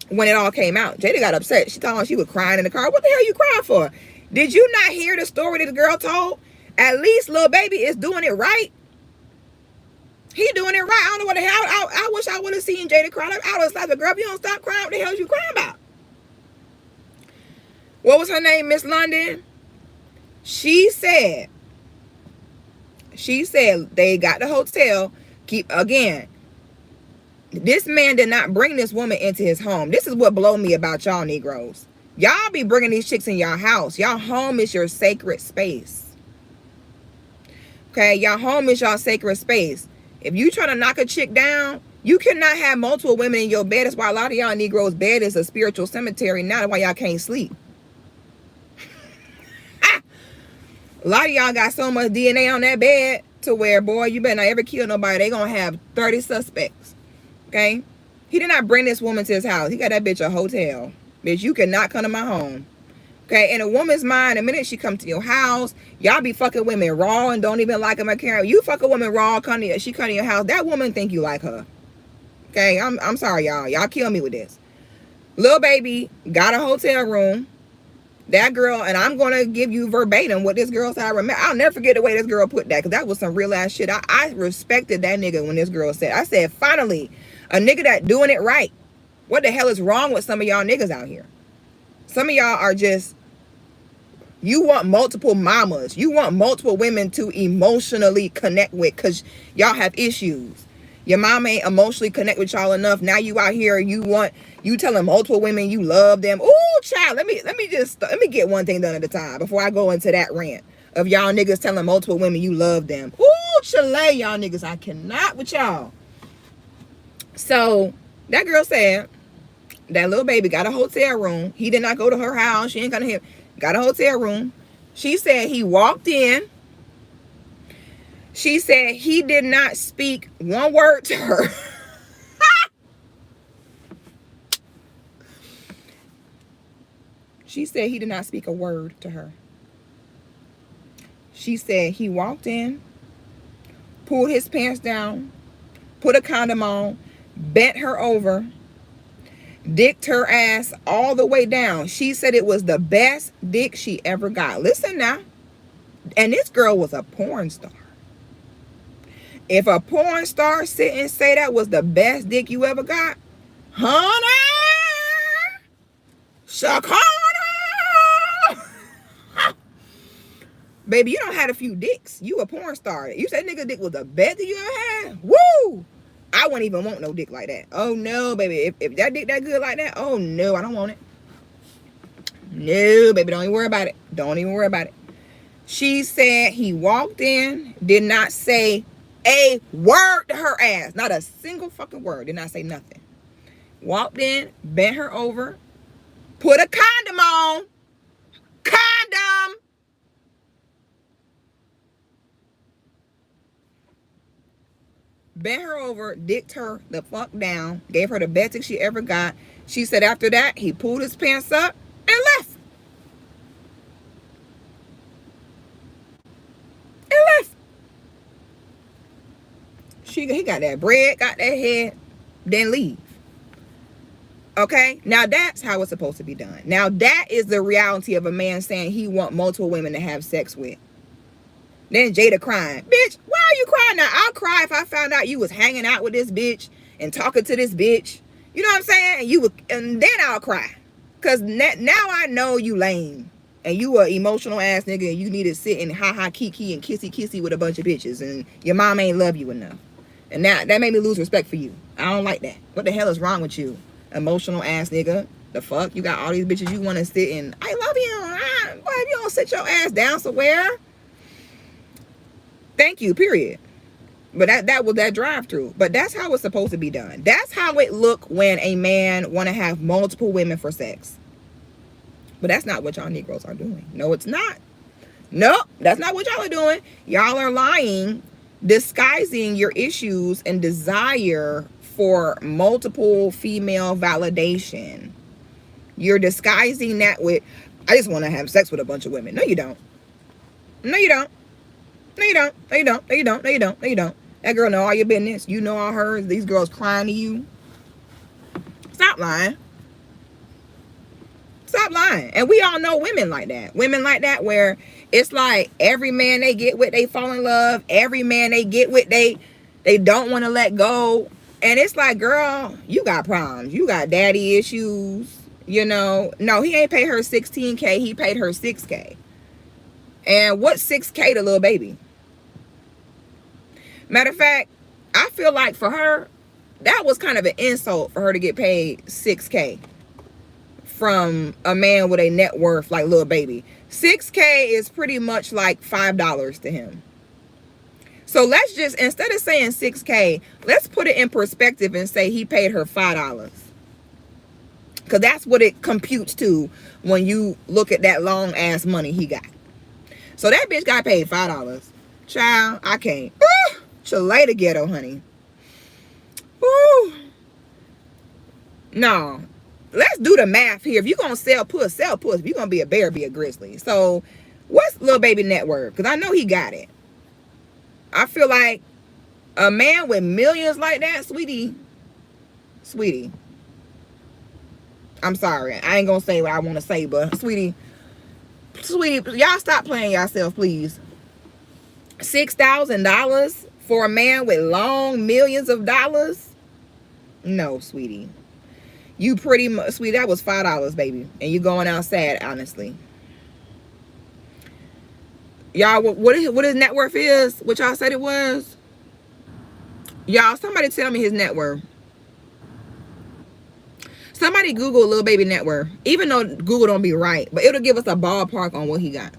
when it all came out. Jada got upset. She told her she was crying in the car. What the hell you crying for? Did you not hear the story that the girl told? At least Lil Baby is doing it right. He doing it right. I don't know what the hell. I wish I would have seen Jada cry. I would have stopped the girl. If you don't stop crying, what the hell is you crying about? What was her name? Miss London. She said they got the hotel. Again, this man did not bring this woman into his home. This is what blow me about y'all Negroes. Y'all be bringing these chicks in y'all house. Y'all home is your sacred space. Okay, y'all home is y'all sacred space. If you trying to knock a chick down, you cannot have multiple women in your bed. That's why a lot of y'all Negroes' bed is a spiritual cemetery. Now that's why y'all can't sleep. A lot of y'all got so much DNA on that bed to where, boy, you better not ever kill nobody. They gonna have 30 suspects. Okay? He did not bring this woman to his house. He got that bitch a hotel. Bitch, you cannot come to my home. Okay? In a woman's mind, the minute she come to your house, y'all be fucking women raw and don't even like them or care. You fuck a woman raw, she come to your house, that woman think you like her. Okay? I'm sorry, y'all. Y'all kill me with this. Lil baby got a hotel room. That girl, and I'm going to give you verbatim what this girl said. I'll never forget the way this girl put that, because that was some real ass shit. I respected that nigga when this girl said, I said, finally, a nigga that doing it right. What the hell is wrong with some of y'all niggas out here? Some of y'all are just, you want multiple mamas. You want multiple women to emotionally connect with because y'all have issues. Your mom ain't emotionally connect with y'all enough. Now you out here, you telling multiple women you love them. Ooh, child, let me get one thing done at a time before I go into that rant of y'all niggas telling multiple women you love them. Ooh, Chile, y'all niggas, I cannot with y'all. So that girl said that little baby got a hotel room. He did not go to her house. She ain't gonna hear. Got a hotel room. She said he walked in. She said he did not speak one word to her. She said he did not speak a word to her. She said he walked in, pulled his pants down, put a condom on, bent her over, dicked her ass all the way down. She said it was the best dick she ever got. Listen now. And this girl was a porn star. If a porn star sit and say that was the best dick you ever got, honey, Shakana, baby, you don't had a few dicks. You a porn star. You said nigga dick was the best that you ever had? Woo! I wouldn't even want no dick like that. Oh no, baby. If that dick that good like that, oh no, I don't want it. No, baby, don't even worry about it. Don't even worry about it. She said he walked in, did not say a word to her ass. Not a single fucking word. Did not say nothing. Walked in, bent her over, put a condom on. Condom. Bent her over, dicked her the fuck down, gave her the best thing she ever got. She said after that, he pulled his pants up and left. And left. He got that bread, got that head, then leave. Okay? Now that's how it's supposed to be done. Now that is the reality of a man saying he want multiple women to have sex with. Then Jada crying. Bitch, why are you crying now? I'll cry if I found out you was hanging out with this bitch and talking to this bitch. You know what I'm saying? And then I'll cry. Because now I know you lame. And you a emotional ass nigga and you need to sit and ha-ha kiki and kissy with a bunch of bitches. And your mom ain't love you enough. And now that made me lose respect for you. I don't like that. What the hell is wrong with you? Emotional ass nigga. The fuck? You got all these bitches you want to sit in. I love you. Why you don't sit your ass down somewhere? Thank you, period. But that was that drive-through. But that's how it's supposed to be done. That's how it look when a man want to have multiple women for sex. But that's not what y'all Negroes are doing. No, it's not. Nope, that's not what y'all are doing. Y'all are lying, disguising your issues and desire for multiple female validation. You're disguising that with, I just want to have sex with a bunch of women. No, you don't. No, you don't. No, you don't. No, you don't. No, you don't. No, you don't. No, you don't. That girl know all your business. You know all hers. These girls crying to you. Stop lying. Stop lying. And we all know women like that. Women like that where it's like every man they get with, they fall in love. Every man they get with, they don't want to let go. And it's like, girl, you got problems. You got daddy issues. You know. No, he ain't paid her $16K. He paid her $6K. And what's $6K to little baby? Matter of fact, I feel like for her, that was kind of an insult for her to get paid $6K from a man with a net worth like little baby. $6K is pretty much like $5 to him. So let's just, instead of saying 6K, let's put it in perspective and say he paid her $5. Because that's what it computes to when you look at that long ass money he got. So that bitch got paid $5. Child, I can't. Chile the ghetto, honey. Woo. No. Let's do the math here. If you're going to sell puss, sell puss. If you're going to be a bear, be a grizzly. So what's Lil Baby net worth? Because I know he got it. I feel like a man with millions like that, sweetie, I'm sorry. I ain't going to say what I want to say, but sweetie, y'all stop playing yourself, please. $6,000 for a man with long millions of dollars? No, sweetie. You pretty much, sweetie, that was $5, baby. And you going out sad, honestly. Y'all, what his net worth is? What y'all said it was? Y'all, somebody tell me his net worth. Somebody Google Lil Baby net worth. Even though Google don't be right, but it'll give us a ballpark on what he got.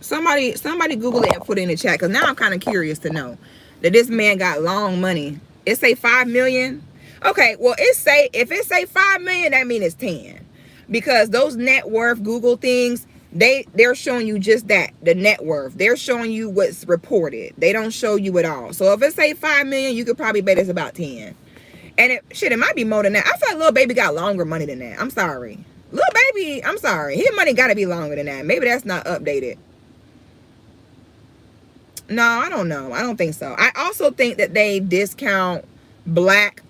Somebody Google it and put it in the chat, because now I'm kind of curious to know that this man got long money. It say 5 million. Okay, well, if it say 5 million, that means it's 10. Because those net worth Google things, they're showing you just that, the net worth. They're showing you what's reported. They don't show you it all. So if it say 5 million, you could probably bet it's about 10. And it might be more than that. I feel like Lil Baby got longer money than that. I'm sorry. Lil Baby, I'm sorry. His money got to be longer than that. Maybe that's not updated. No, I don't know. I don't think so. I also think that they discount black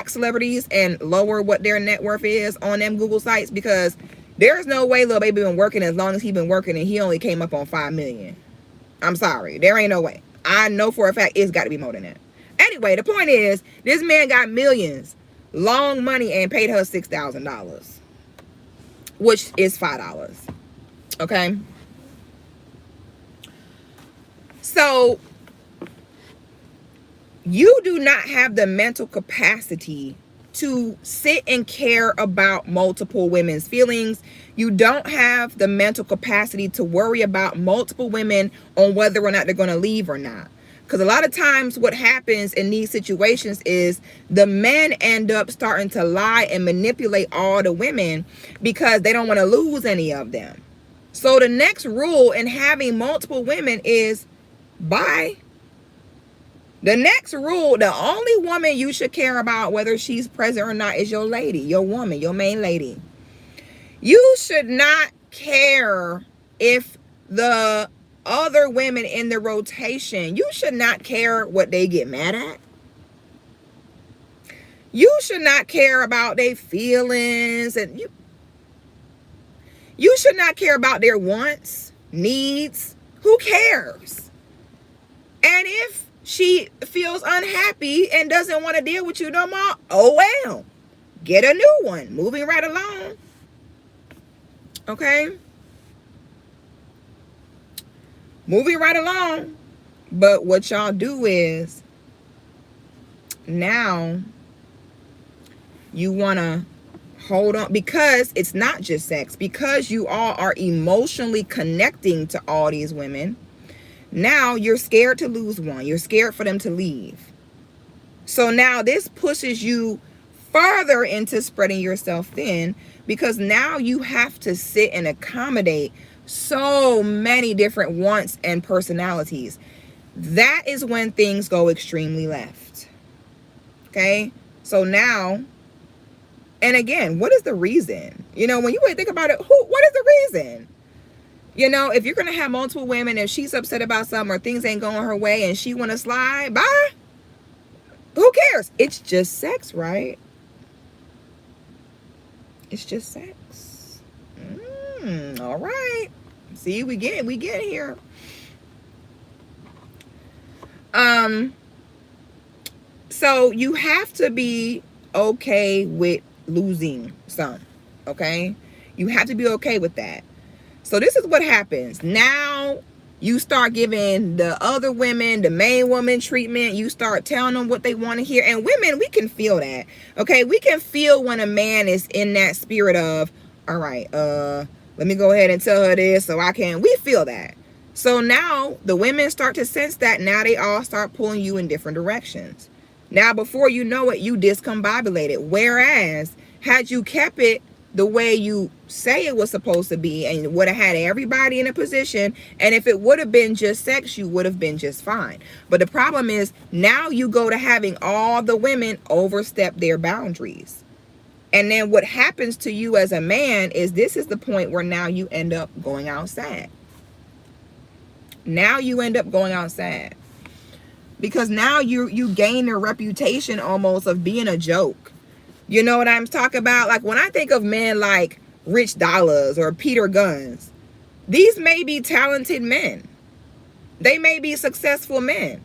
celebrities and lower what their net worth is on them Google sites, because there's no way Lil Baby been working as long as he been working and he only came up on 5 million. I'm sorry. There ain't no way. I know for a fact it's got to be more than that. Anyway, the point is, this man got millions, long money, and paid her $6,000, which is $5. Okay? So you do not have the mental capacity to sit and care about multiple women's feelings. You don't have the mental capacity to worry about multiple women on whether or not they're going to leave or not. Because a lot of times what happens in these situations is the men end up starting to lie and manipulate all the women because they don't want to lose any of them. So the next rule in having multiple women is bye. The next rule, the only woman you should care about whether she's present or not is your lady, your woman, your main lady. You should not care if the other women in the rotation, you should not care what they get mad at. You should not care about their feelings, and you should not care about their wants, needs. Who cares? And if she feels unhappy and doesn't want to deal with you no more, oh well, get a new one. Moving right along. Okay? Moving right along. But what y'all do is, now you want to hold on, because it's not just sex, because you all are emotionally connecting to all these women. Now you're scared to lose one. You're scared for them to leave. So now this pushes you further into spreading yourself thin, because now you have to sit and accommodate so many different wants and personalities. That is when things go extremely left. Okay? So now, and again, what is the reason? You know, when you think about it, what is the reason? You know, if you're going to have multiple women, if she's upset about something or things ain't going her way and she want to slide, bye. Who cares? It's just sex, right? It's just sex. All right. See, we get here. So you have to be okay with losing some, okay? You have to be okay with that. So this is what happens. Now you start giving the other women, the main woman treatment. You start telling them what they want to hear. And women, we can feel that. Okay, we can feel when a man is in that spirit of, all right, Let me go ahead and tell her this so I can. We feel that. So now the women start to sense that. Now they all start pulling you in different directions. Now, before you know it, you discombobulated. Whereas, had you kept it the way you say it was supposed to be and would have had everybody in a position, and if it would have been just sex, you would have been just fine. But the problem is now you go to having all the women overstep their boundaries. And then what happens to you as a man is this is the point where now you end up going outside. Now you end up going outside. Because now you gain a reputation almost of being a joke. You know what I'm talking about? Like when I think of men like Rich Dollars or Peter Guns, these may be talented men. They may be successful men.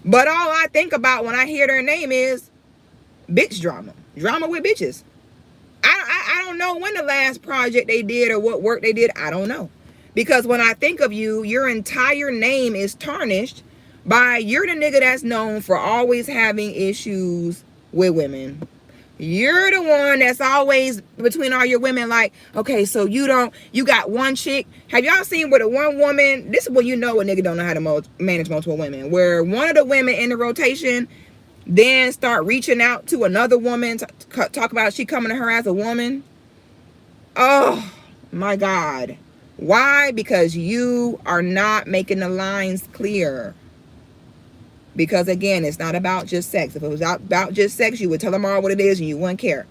But all I think about when I hear their name is bitch drama. Drama with bitches. I don't know when the last project they did or what work they did. I don't know. Because when I think of you, your entire name is tarnished by you're the nigga that's known for always having issues with women. You're the one that's always between all your women like, okay, so you got one chick. Have y'all seen where the one woman, this is when you know a nigga don't know how to manage multiple women, where one of the women in the rotation then start reaching out to another woman to talk about she coming to her as a woman. Oh my God. Why? Because you are not making the lines clear. Because again, it's not about just sex. If it was about just sex, you would tell them all what it is and you wouldn't care.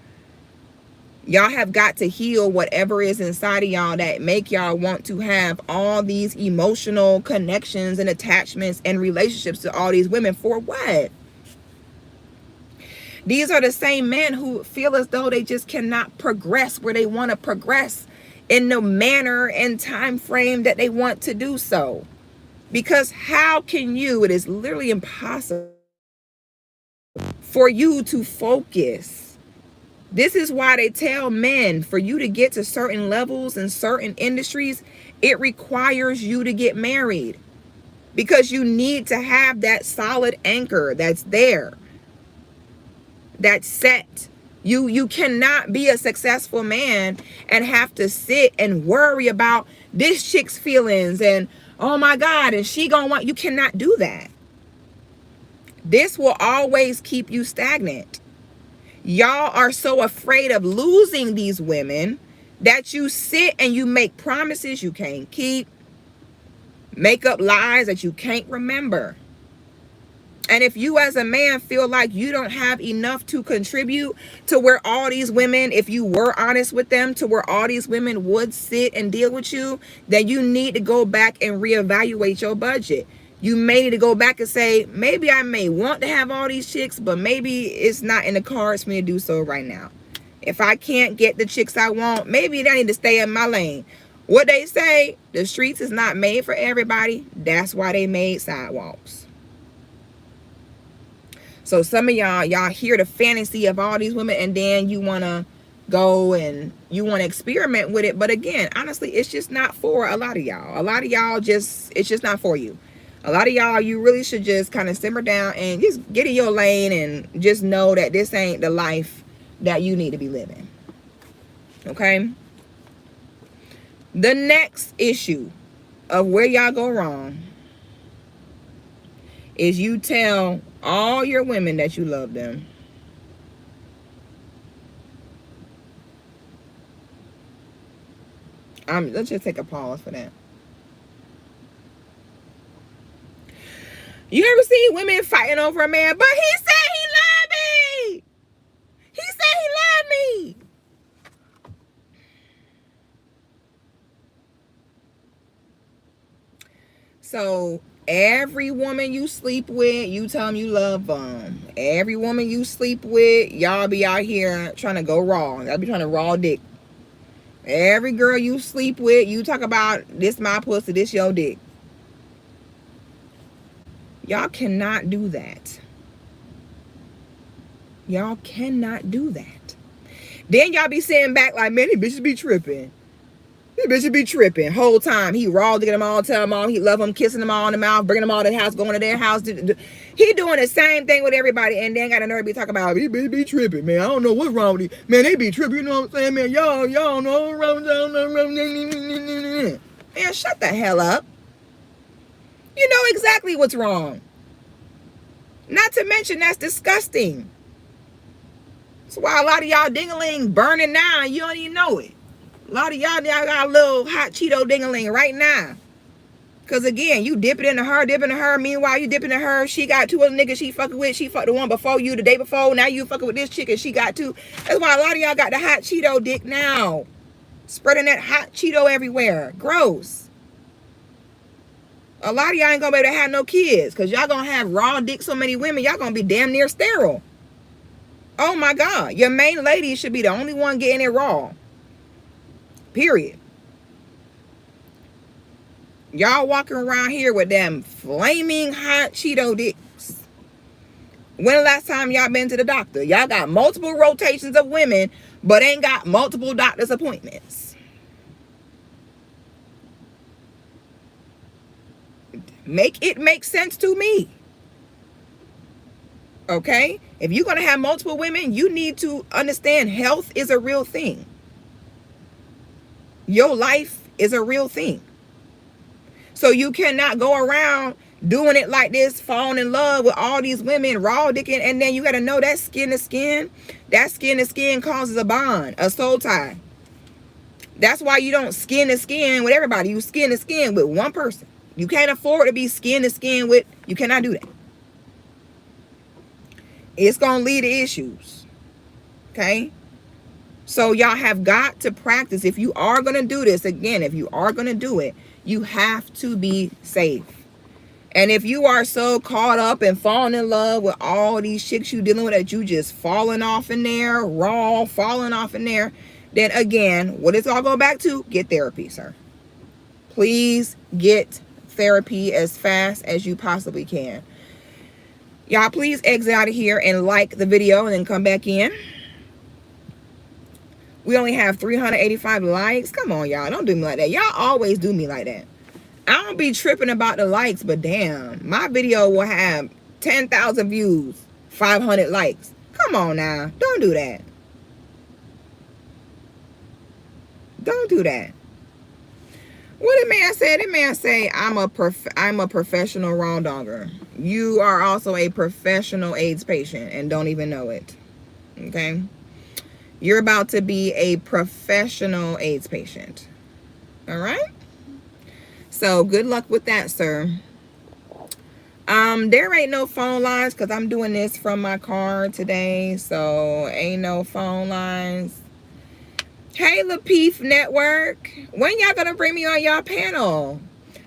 Y'all have got to heal whatever is inside of y'all that make y'all want to have all these emotional connections and attachments and relationships to all these women. For what? These are the same men who feel as though they just cannot progress where they want to progress in the manner and time frame that they want to do so. Because how can you, it is literally impossible for you to focus. This is why they tell men, for you to get to certain levels in certain industries, it requires you to get married. Because you need to have that solid anchor that's there. That's set. You cannot be a successful man and have to sit and worry about this chick's feelings and oh my God, and she gonna want, you cannot do that. This will always keep you stagnant. Y'all are so afraid of losing these women that you sit and you make promises you can't keep, make up lies that you can't remember. And if you as a man feel like you don't have enough to contribute to where all these women, if you were honest with them, to where all these women would sit and deal with you, then you need to go back and reevaluate your budget. You may need to go back and say, maybe I may want to have all these chicks, but maybe it's not in the cards for me to do so right now. If I can't get the chicks I want, maybe I need to stay in my lane. What they say, the streets is not made for everybody. That's why they made sidewalks. So some of y'all hear the fantasy of all these women and then you want to go and you want to experiment with it. But again, honestly, it's just not for a lot of y'all. A lot of y'all it's just not for you. A lot of y'all, you really should just kind of simmer down and just get in your lane and just know that this ain't the life that you need to be living. Okay? The next issue of where y'all go wrong is you tell all your women that you love them. Let's just take a pause for that. You ever see women fighting over a man? But he said he loved me. He said he loved me. So every woman you sleep with, you tell them you love them. Every woman you sleep with, y'all be out here trying to go raw. Y'all be trying to raw dick. Every girl you sleep with, you talk about this my pussy, this your dick. Y'all cannot do that. Y'all cannot do that. Then y'all be sitting back like, man, these bitches be tripping. This bitch be tripping whole time. He raw digging them all, tell them all he love them, kissing them all in the mouth, bringing them all to the house, going to their house. He doing the same thing with everybody, and then got a nerve to be talking about he be tripping, man. I don't know what's wrong with you, man. They be tripping, you know what I'm saying, man? Y'all know what's wrong. Man, shut the hell up. You know exactly what's wrong. Not to mention that's disgusting. That's why a lot of y'all ding-a-ling burning now, and you don't even know it. A lot of y'all got a little hot Cheeto ding-a-ling right now. Because again, you dip it into her, dip into her. Meanwhile, you dip into her. She got two other niggas she fucking with. She fucked the one before you, the day before. Now you fucking with this chick and she got two. That's why a lot of y'all got the hot Cheeto dick now. Spreading that hot Cheeto everywhere. Gross. A lot of y'all ain't gonna be able to have no kids. Because y'all gonna have raw dick so many women. Y'all gonna be damn near sterile. Oh my God. Your main lady should be the only one getting it raw. Period. Y'all walking around here with them flaming hot Cheeto dicks. When the last time y'all been to the doctor? Y'all got multiple rotations of women, but ain't got multiple doctor's appointments. Make it make sense to me. Okay? If you're going to have multiple women, you need to understand health is a real thing. Your life is a real thing. So you cannot go around doing it like this, falling in love with all these women, raw dicking, and then you got to know that skin to skin causes a bond, a soul tie. That's why you don't skin to skin with everybody. You skin to skin with one person. You can't afford to be skin to skin with, you cannot do that. It's going to lead to issues. Okay? So y'all have got to practice. If you are going to do this, again, if you are going to do it, you have to be safe. And if you are so caught up and falling in love with all these chicks you dealing with that you just falling off in there, raw, falling off in there, then again, what it's all go back to? Get therapy, sir. Please get therapy as fast as you possibly can. Y'all, please exit out of here and like the video and then come back in. We only have 385 likes. Come on, y'all. Don't do me like that. Y'all always do me like that. I don't be tripping about the likes, but damn, my video will have 10,000 views, 500 likes. Come on now. Don't do that. Don't do that. What the man said? The man say, I'm a professional raw dogger. You are also a professional AIDS patient and don't even know it. Okay? You're about to be a professional AIDS patient. All right? So good luck with that, sir. There ain't no phone lines because I'm doing this from my car today. So ain't no phone lines. Hey, Lapeef Network. When y'all gonna bring me on y'all panel?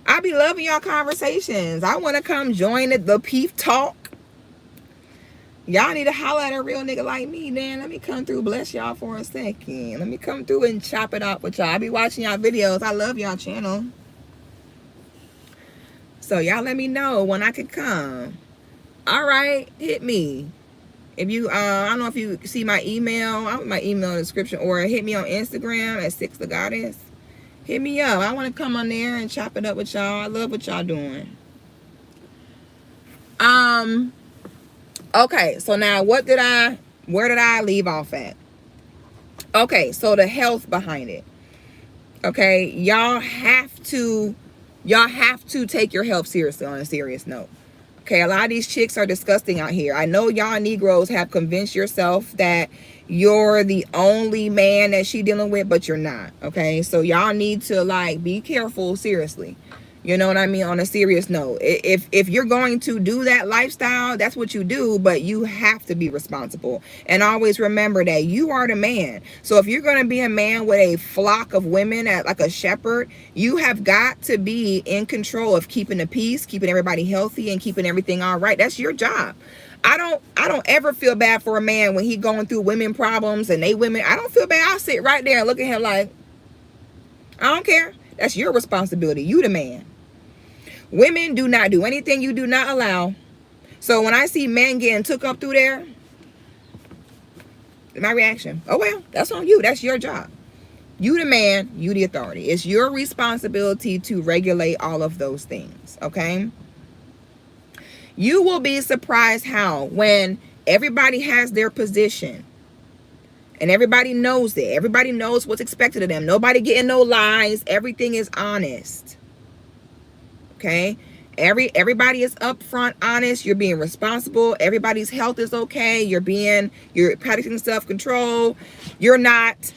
I be loving y'all conversations. I want to come join the Lapeef talk. Y'all need to holler at a real nigga like me, man. Let me come through, bless y'all for a second. Let me come through and chop it up with y'all. I be watching y'all videos. I love y'all channel. So y'all let me know when I can come. All right, hit me. If you, I don't know if you see my email. I put my email in the description, or hit me on Instagram at Six the Goddess. Hit me up. I want to come on there and chop it up with y'all. I love what y'all doing. Okay, so now where did I leave off at? Okay, so the health behind it. Okay, y'all have to take your health seriously on a serious note. Okay, a lot of these chicks are disgusting out here. I know y'all Negroes have convinced yourself that you're the only man that she dealing with, but you're not. Okay, so y'all need to like be careful, seriously. You know what I mean? On a serious note, if you're going to do that lifestyle, that's what you do, but you have to be responsible. And always remember that you are the man. So if you're going to be a man with a flock of women, like a shepherd, you have got to be in control of keeping the peace, keeping everybody healthy, and keeping everything all right. That's your job. I don't ever feel bad for a man when he going through women problems and they women. I don't feel bad. I'll sit right there and look at him like, I don't care. That's your responsibility. You the man. Women do not do anything you do not allow. So when I see men getting took up through there, my reaction, oh well, that's on you. That's your job. You the man, you the authority. It's your responsibility to regulate all of those things, okay? You will be surprised how when everybody has their position and everybody knows it, everybody knows what's expected of them. Nobody getting no lies. Everything is honest. Okay? Everybody is upfront, honest. You're being responsible. Everybody's health is okay. You're practicing self-control. You're not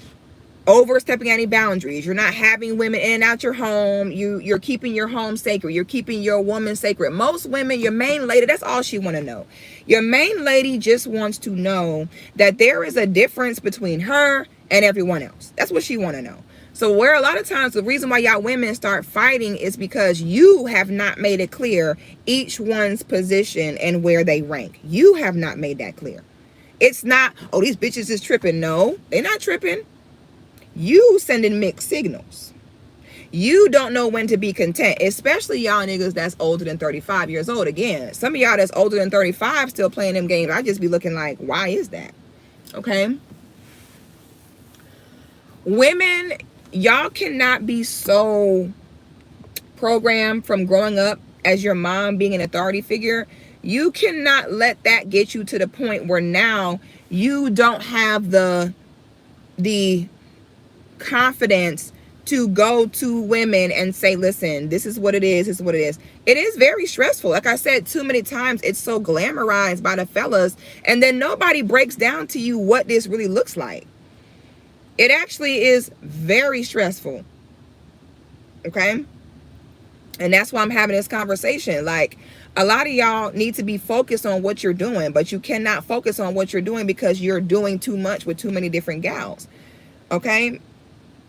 overstepping any boundaries. You're not having women in and out your home. You're keeping your home sacred. You're keeping your woman sacred. Most women, your main lady, that's all she want to know. Your main lady just wants to know that there is a difference between her and everyone else. That's what she want to know. So where a lot of times the reason why y'all women start fighting is because you have not made it clear each one's position and where they rank. You have not made that clear. It's not, oh, these bitches is tripping. No, they're not tripping. You sending mixed signals. You don't know when to be content, especially y'all niggas that's older than 35 years old. Again, some of y'all that's older than 35 still playing them games. I just be looking like, why is that? Okay. Women, y'all cannot be so programmed from growing up as your mom being an authority figure. You cannot let that get you to the point where now you don't have the confidence to go to women and say, listen, this is what it is. This is what it is. It is very stressful. Like I said, too many times it's so glamorized by the fellas, and then nobody breaks down to you what this really looks like. It actually is very stressful. Okay. And that's why I'm having this conversation. Like, a lot of y'all need to be focused on what you're doing, but you cannot focus on what you're doing because you're doing too much with too many different gals. Okay.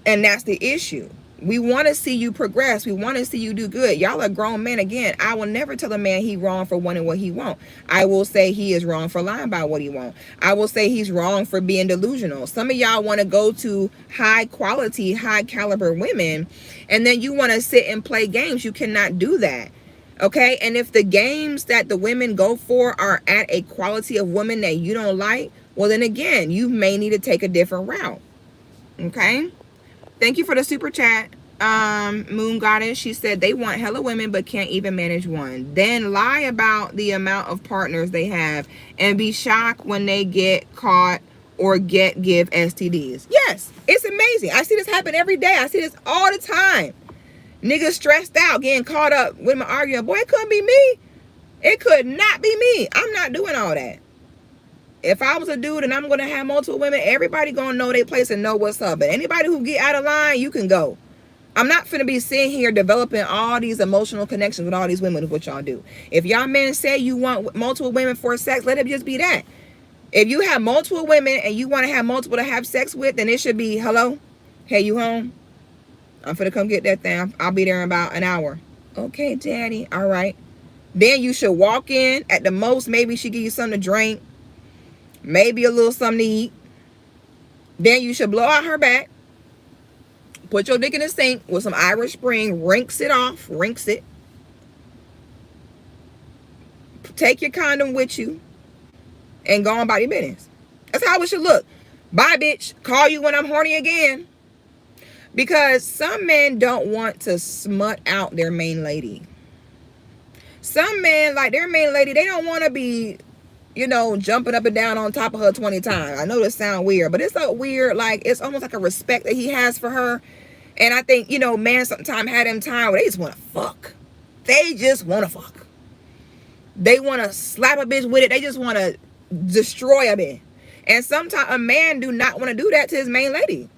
And that's the issue. We want to see you progress. We want to see you do good. Y'all are grown men. Again, I will never tell a man he wrong for wanting what he want. I will say he is wrong for lying about what he want. I will say he's wrong for being delusional. Some of y'all want to go to high quality, high caliber women, and then you want to sit and play games. You cannot do that. Okay? And if the games that the women go for are at a quality of woman that you don't like, well, then again, you may need to take a different route. Okay? Thank you for the super chat, Moon Goddess. She said they want hella women but can't even manage one. Then lie about the amount of partners they have and be shocked when they get caught or give STDs. Yes, it's amazing. I see this happen every day. I see this all the time. Niggas stressed out, getting caught up with my arguing. Boy, it couldn't be me. It could not be me. I'm not doing all that. If I was a dude and I'm going to have multiple women, everybody going to know their place and know what's up. But anybody who get out of line, you can go. I'm not finna be sitting here developing all these emotional connections with all these women of what y'all do. If y'all men say you want multiple women for sex, let it just be that. If you have multiple women and you want to have multiple to have sex with, then it should be, hello? Hey, you home? I'm finna come get that thing. I'll be there in about an hour. Okay, daddy. All right. Then you should walk in. At the most, maybe she give you something to drink. Maybe a little something to eat. Then you should blow out her back. Put your dick in the sink with some Irish Spring. Rinse it off. Rinse it. Take your condom with you. And go on about your business. That's how it should look. Bye, bitch. Call you when I'm horny again. Because some men don't want to smut out their main lady. Some men, like their main lady, they don't want to be, jumping up and down on top of her 20 times. I know this sounds weird, but it's so weird. Like, it's almost like a respect that he has for her. And I think, men sometimes had them time where they just want to fuck. They just want to fuck. They want to slap a bitch with it. They just want to destroy a bitch. And sometimes a man do not want to do that to his main lady.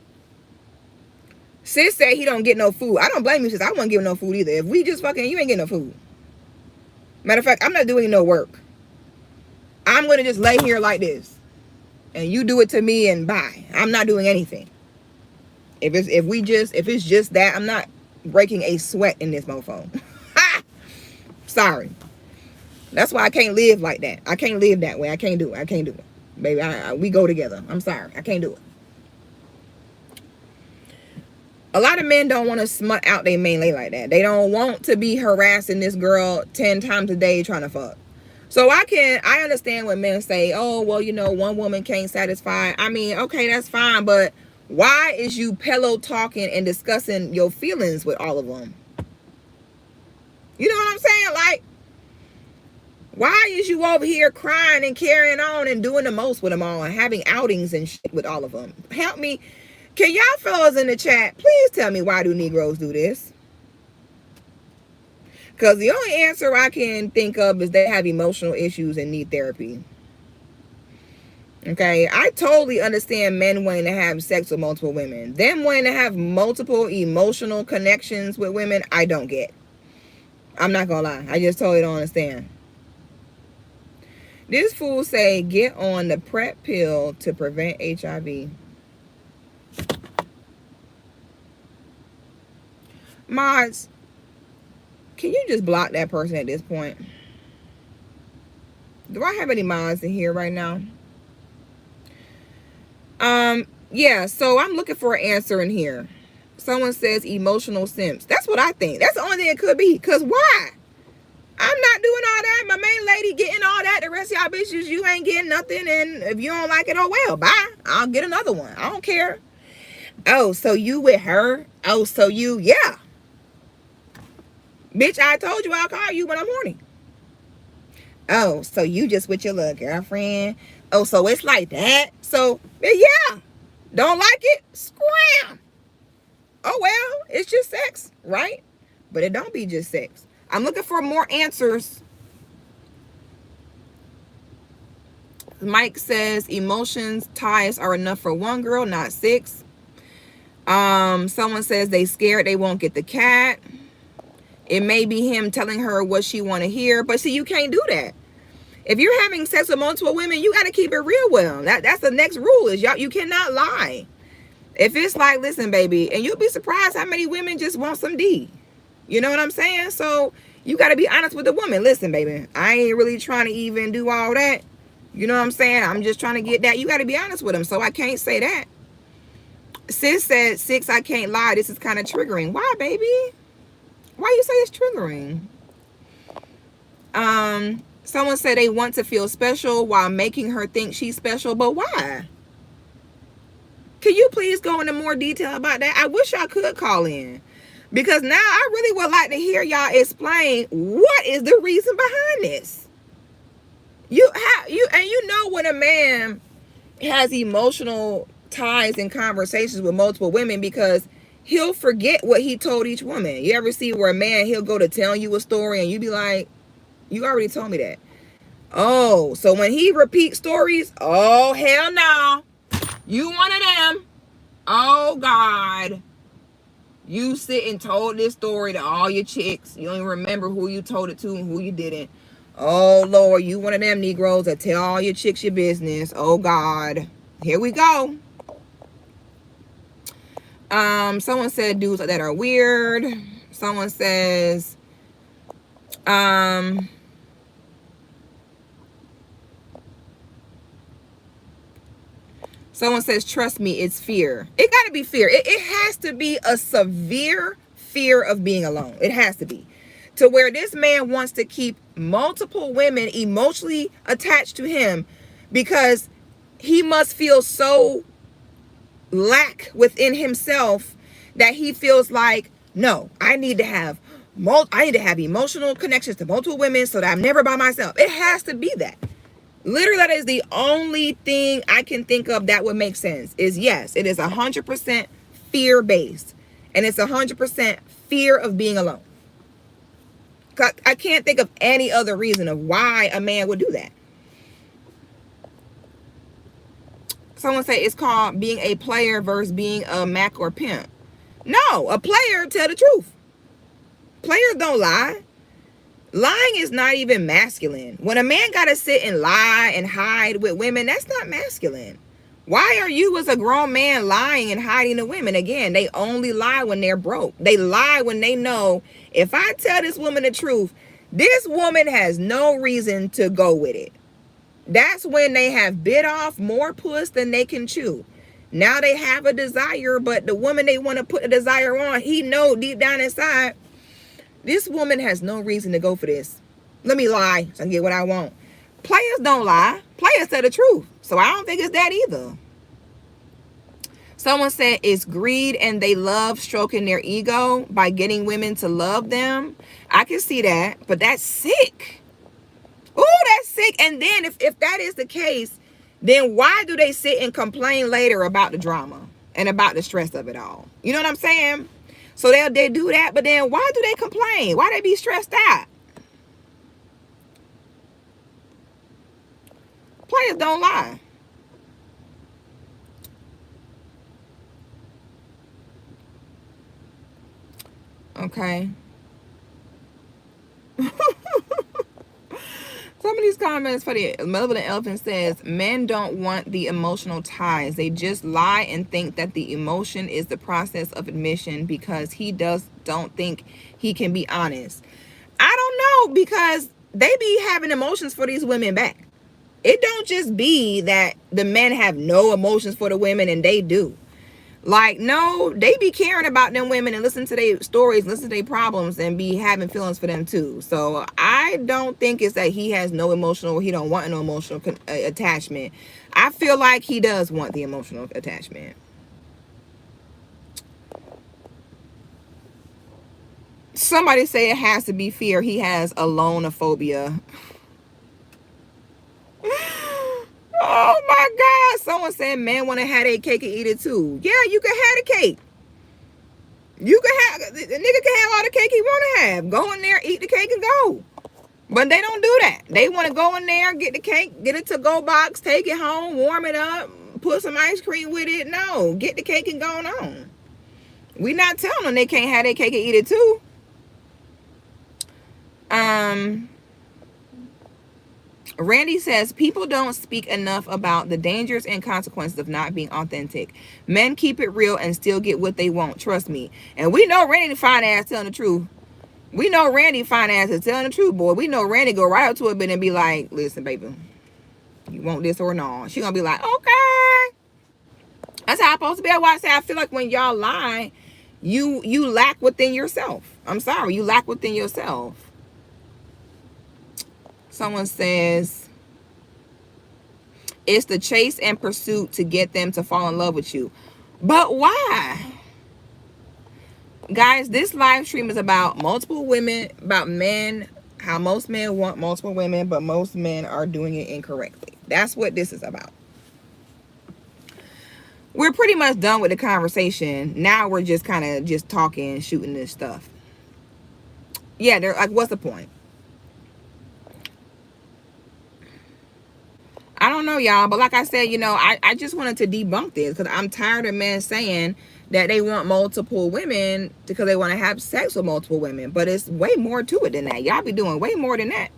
Sis said he don't get no food. I don't blame you, sis. I wouldn't give no food either. If we just fucking, you ain't getting no food. Matter of fact, I'm not doing no work. I'm going to just lay here like this. And you do it to me and bye. I'm not doing anything. If it's just that, I'm not breaking a sweat in this mofo. Sorry. That's why I can't live like that. I can't live that way. I can't do it. Baby, we go together. I'm sorry. I can't do it. A lot of men don't want to smut out their main lady like that. They don't want to be harassing this girl 10 times a day trying to fuck. So I understand when men say, oh, well, one woman can't satisfy. I mean, okay, that's fine. But Why is you pillow talking and discussing your feelings with all of them? You know what I'm saying? Like, why is you over here crying and carrying on and doing the most with them all and having outings and shit with all of them? Help me. Can y'all fellas in the chat please tell me, why do Negroes do this? Because the only answer I can think of is they have emotional issues and need therapy. Okay, I totally understand men wanting to have sex with multiple women. Them wanting to have multiple emotional connections with women, I don't get. I'm not gonna lie. I just totally don't understand. This fool say, get on the PrEP pill to prevent HIV. Mods, can you just block that person at this point? Do I have any mods in here right now? Yeah, so I'm looking for an answer in here. Someone says emotional simps. That's what I think. That's the only thing it could be. Because why? I'm not doing all that. My main lady getting all that. The rest of y'all bitches, you ain't getting nothing. And if you don't like it, oh well, bye. I'll get another one. I don't care. Oh, so you with her? Oh, so you, yeah. Bitch, I told you I'll call you when I'm horny. Oh, so you just with your little girlfriend? Oh, so it's like that? So, yeah. Don't like it? Scram. Oh, well, it's just sex, right? But it don't be just sex. I'm looking for more answers. Mike says emotions, ties are enough for one girl, not 6. Someone says they scared they won't get the cat. It may be him telling her what she want to hear. But see, you can't do that. If you're having sex with multiple women, you got to keep it real with them. That's the next rule is y'all. You cannot lie. If it's like, listen, baby, and you'll be surprised how many women just want some D. You know what I'm saying? So you got to be honest with the woman. Listen, baby, I ain't really trying to even do all that. You know what I'm saying? I'm just trying to get that. You got to be honest with them. So I can't say that. Sis said 6, I can't lie. This is kind of triggering. Why, baby? Why you say it's triggering? Someone said they want to feel special while making her think she's special. But why? Can you please go into more detail about that? I wish I could call in. Because now I really would like to hear y'all explain what is the reason behind this. You know when a man has emotional ties and conversations with multiple women because he'll forget what he told each woman. You ever see where a man, he'll go to tell you a story and you be like, you already told me that. Oh, so when he repeats stories, oh, hell no. You one of them. Oh, God. You sit and told this story to all your chicks. You don't even remember who you told it to and who you didn't. Oh, Lord, you one of them Negroes that tell all your chicks your business. Oh, God. Here we go. Someone said dudes like that are weird. Someone says, someone says, trust me, it's fear. It got to be fear. It has to be a severe fear of being alone. It has to be. To where this man wants to keep multiple women emotionally attached to him because he must feel so lack within himself that he feels like, no, I need to have emotional connections to multiple women so that I'm never by myself. It has to be that. Literally, that is the only thing I can think of that would make sense. Is yes, it is 100% fear-based. And it's 100% fear of being alone. I can't think of any other reason of why a man would do that. Someone say it's called being a player versus being a Mac or pimp. No, a player tell the truth. Players don't lie. Lying is not even masculine. When a man got to sit and lie and hide with women, that's not masculine. Why are you as a grown man lying and hiding to women? Again, they only lie when they're broke. They lie when they know if I tell this woman the truth, this woman has no reason to go with it. That's when they have bit off more puss than they can chew. Now they have a desire, but the woman they want to put the desire on, he know deep down inside, this woman has no reason to go for this. Let me lie so I can get what I want. Players don't lie. Players tell the truth. So I don't think it's that either. Someone said it's greed and they love stroking their ego by getting women to love them. I can see that, but that's sick. Oh, that's sick. And then if that is the case, then why do they sit and complain later about the drama and about the stress of it all? You know what I'm saying? So they do that, but then why do they complain? Why they be stressed out? Players don't lie. Okay. Some of these comments for the Malevolent Elephant says, men don't want the emotional ties. They just lie and think that the emotion is the process of admission because he don't think he can be honest. I don't know, because they be having emotions for these women back. It don't just be that the men have no emotions for the women and they do. Like, no, they be caring about them women and listen to their stories, listen to their problems, and be having feelings for them too. So I don't think it's that he has no emotional, he don't want no emotional attachment. I feel like he does want the emotional attachment. Somebody say it has to be fear. He has alonophobia. Oh my God. Someone said men want to have their cake and eat it too. Yeah, you can have the cake. You can have, the nigga can have all the cake he want to have. Go in there, eat the cake and go. But they don't do that. They want to go in there, get the cake, get it to go box, take it home, warm it up, put some ice cream with it. No, get the cake and go on. We not telling them they can't have their cake and eat it too. Randy says, people don't speak enough about the dangers and consequences of not being authentic. Men keep it real and still get what they want. Trust me. And we know Randy fine ass telling the truth. We know Randy fine ass is telling the truth, boy. We know Randy go right up to a bit and be like, listen, baby, you want this or no? She gonna be like, okay. That's how I'm supposed to be. That's why I say I feel like when y'all lie, you lack within yourself. I'm sorry, you lack within yourself. Someone says, it's the chase and pursuit to get them to fall in love with you. But why? Guys, this live stream is about multiple women, about men, how most men want multiple women, but most men are doing it incorrectly. That's what this is about. We're pretty much done with the conversation. Now we're just kind of just talking, shooting this stuff. Yeah, they're like, what's the point? I don't know, y'all, but like I said, you know, I just wanted to debunk this because I'm tired of men saying that they want multiple women because they want to have sex with multiple women. But it's way more to it than that. Y'all be doing way more than that.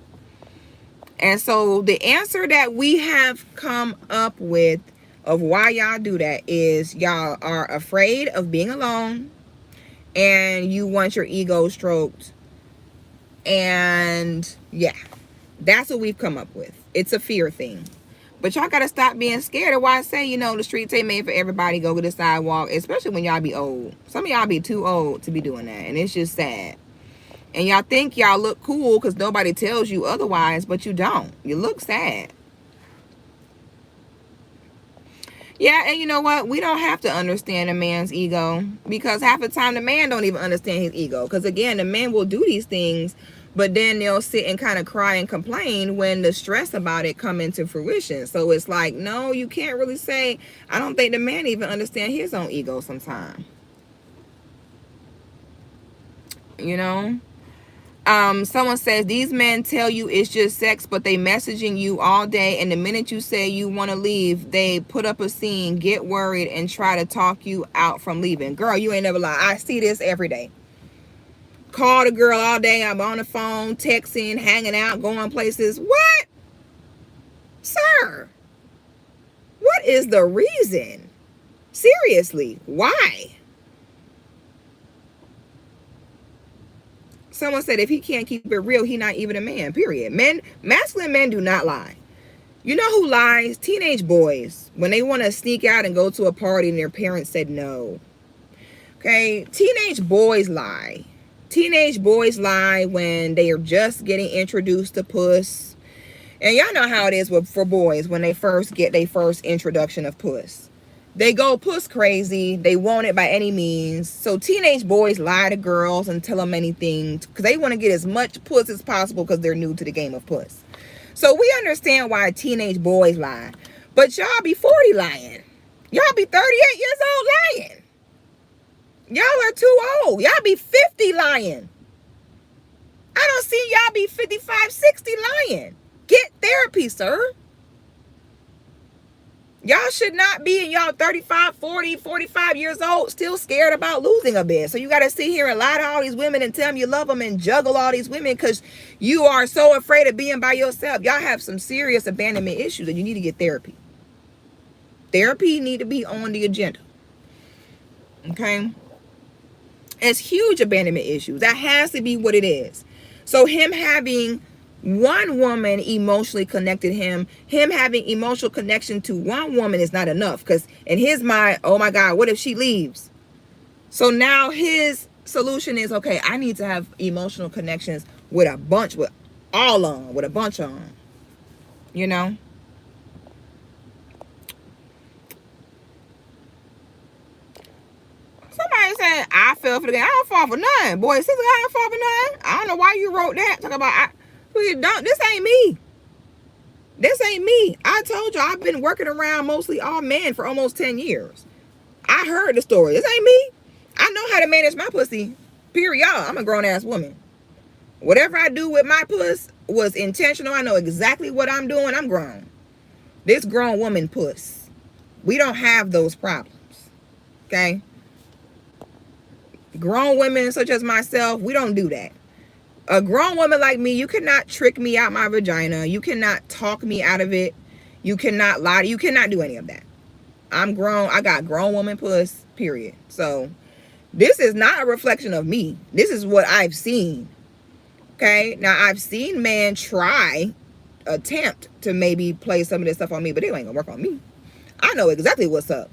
And so the answer that we have come up with of why y'all do that is y'all are afraid of being alone and you want your ego stroked. And yeah, that's what we've come up with. It's a fear thing. But y'all gotta stop being scared of why I say, you know, the streets ain't made for everybody. Go to the sidewalk, especially when y'all be old. Some of y'all be too old to be doing that, and it's just sad. And y'all think y'all look cool because nobody tells you otherwise, but you don't. You look sad. Yeah, and you know what? We don't have to understand a man's ego because half the time the man don't even understand his ego. Because again, the men will do these things, but then they'll sit and kind of cry and complain when the stress about it come into fruition. So it's like, no, you can't really say, I don't think the man even understand his own ego sometimes. You know? Someone says, these men tell you it's just sex, but they messaging you all day. And the minute you say you want to leave, they put up a scene, get worried, and try to talk you out from leaving. Girl, you ain't never lie. I see this every day. Call the girl all day. I'm on the phone, texting, hanging out, going places. What? Sir, what is the reason? Seriously, why? Someone said if he can't keep it real, he not even a man, period. Masculine men do not lie. You know who lies? Teenage boys. When they want to sneak out and go to a party and their parents said no. Okay, teenage boys lie. Teenage boys lie when they are just getting introduced to puss. And y'all know how it is for boys when they first get their first introduction of puss. They go puss crazy. They want it by any means. So teenage boys lie to girls and tell them anything because they want to get as much puss as possible because they're new to the game of puss. So we understand why teenage boys lie. But y'all be 40 lying. Y'all be 38 years old lying. Y'all are too old. Y'all be 50 lying. I don't see y'all be 55, 60 lying. Get therapy, sir. Y'all should not be in y'all 35, 40, 45 years old still scared about losing a bed. So you got to sit here and lie to all these women and tell them you love them and juggle all these women because you are so afraid of being by yourself. Y'all have some serious abandonment issues and you need to get therapy. Therapy need to be on the agenda. Okay? It's huge abandonment issues. That has to be what it is. So him having one woman emotionally connected him having emotional connection to one woman is not enough because in his mind, oh my God, what if she leaves? So now his solution is, okay, I need to have emotional connections with a bunch, with all of them, with a bunch of them, you know? Somebody said, I fell for the game. I don't fall for none. Boy, sister, I don't fall for none. I don't know why you wrote that. Talk about, this ain't me. This ain't me. I told you I've been working around mostly all men for almost 10 years. I heard the story. This ain't me. I know how to manage my pussy. Period. I'm a grown-ass woman. Whatever I do with my puss was intentional. I know exactly what I'm doing. I'm grown. This grown woman puss. We don't have those problems. Okay? Grown women such as myself, we don't do that. A grown woman like me, you cannot trick me out my vagina. You cannot talk me out of it. You cannot lie. You cannot do any of that. I'm grown. I got grown woman puss, period. So this is not a reflection of me. This is what I've seen. Okay. Now I've seen men attempt to maybe play some of this stuff on me, but it ain't gonna work on me. I know exactly what's up.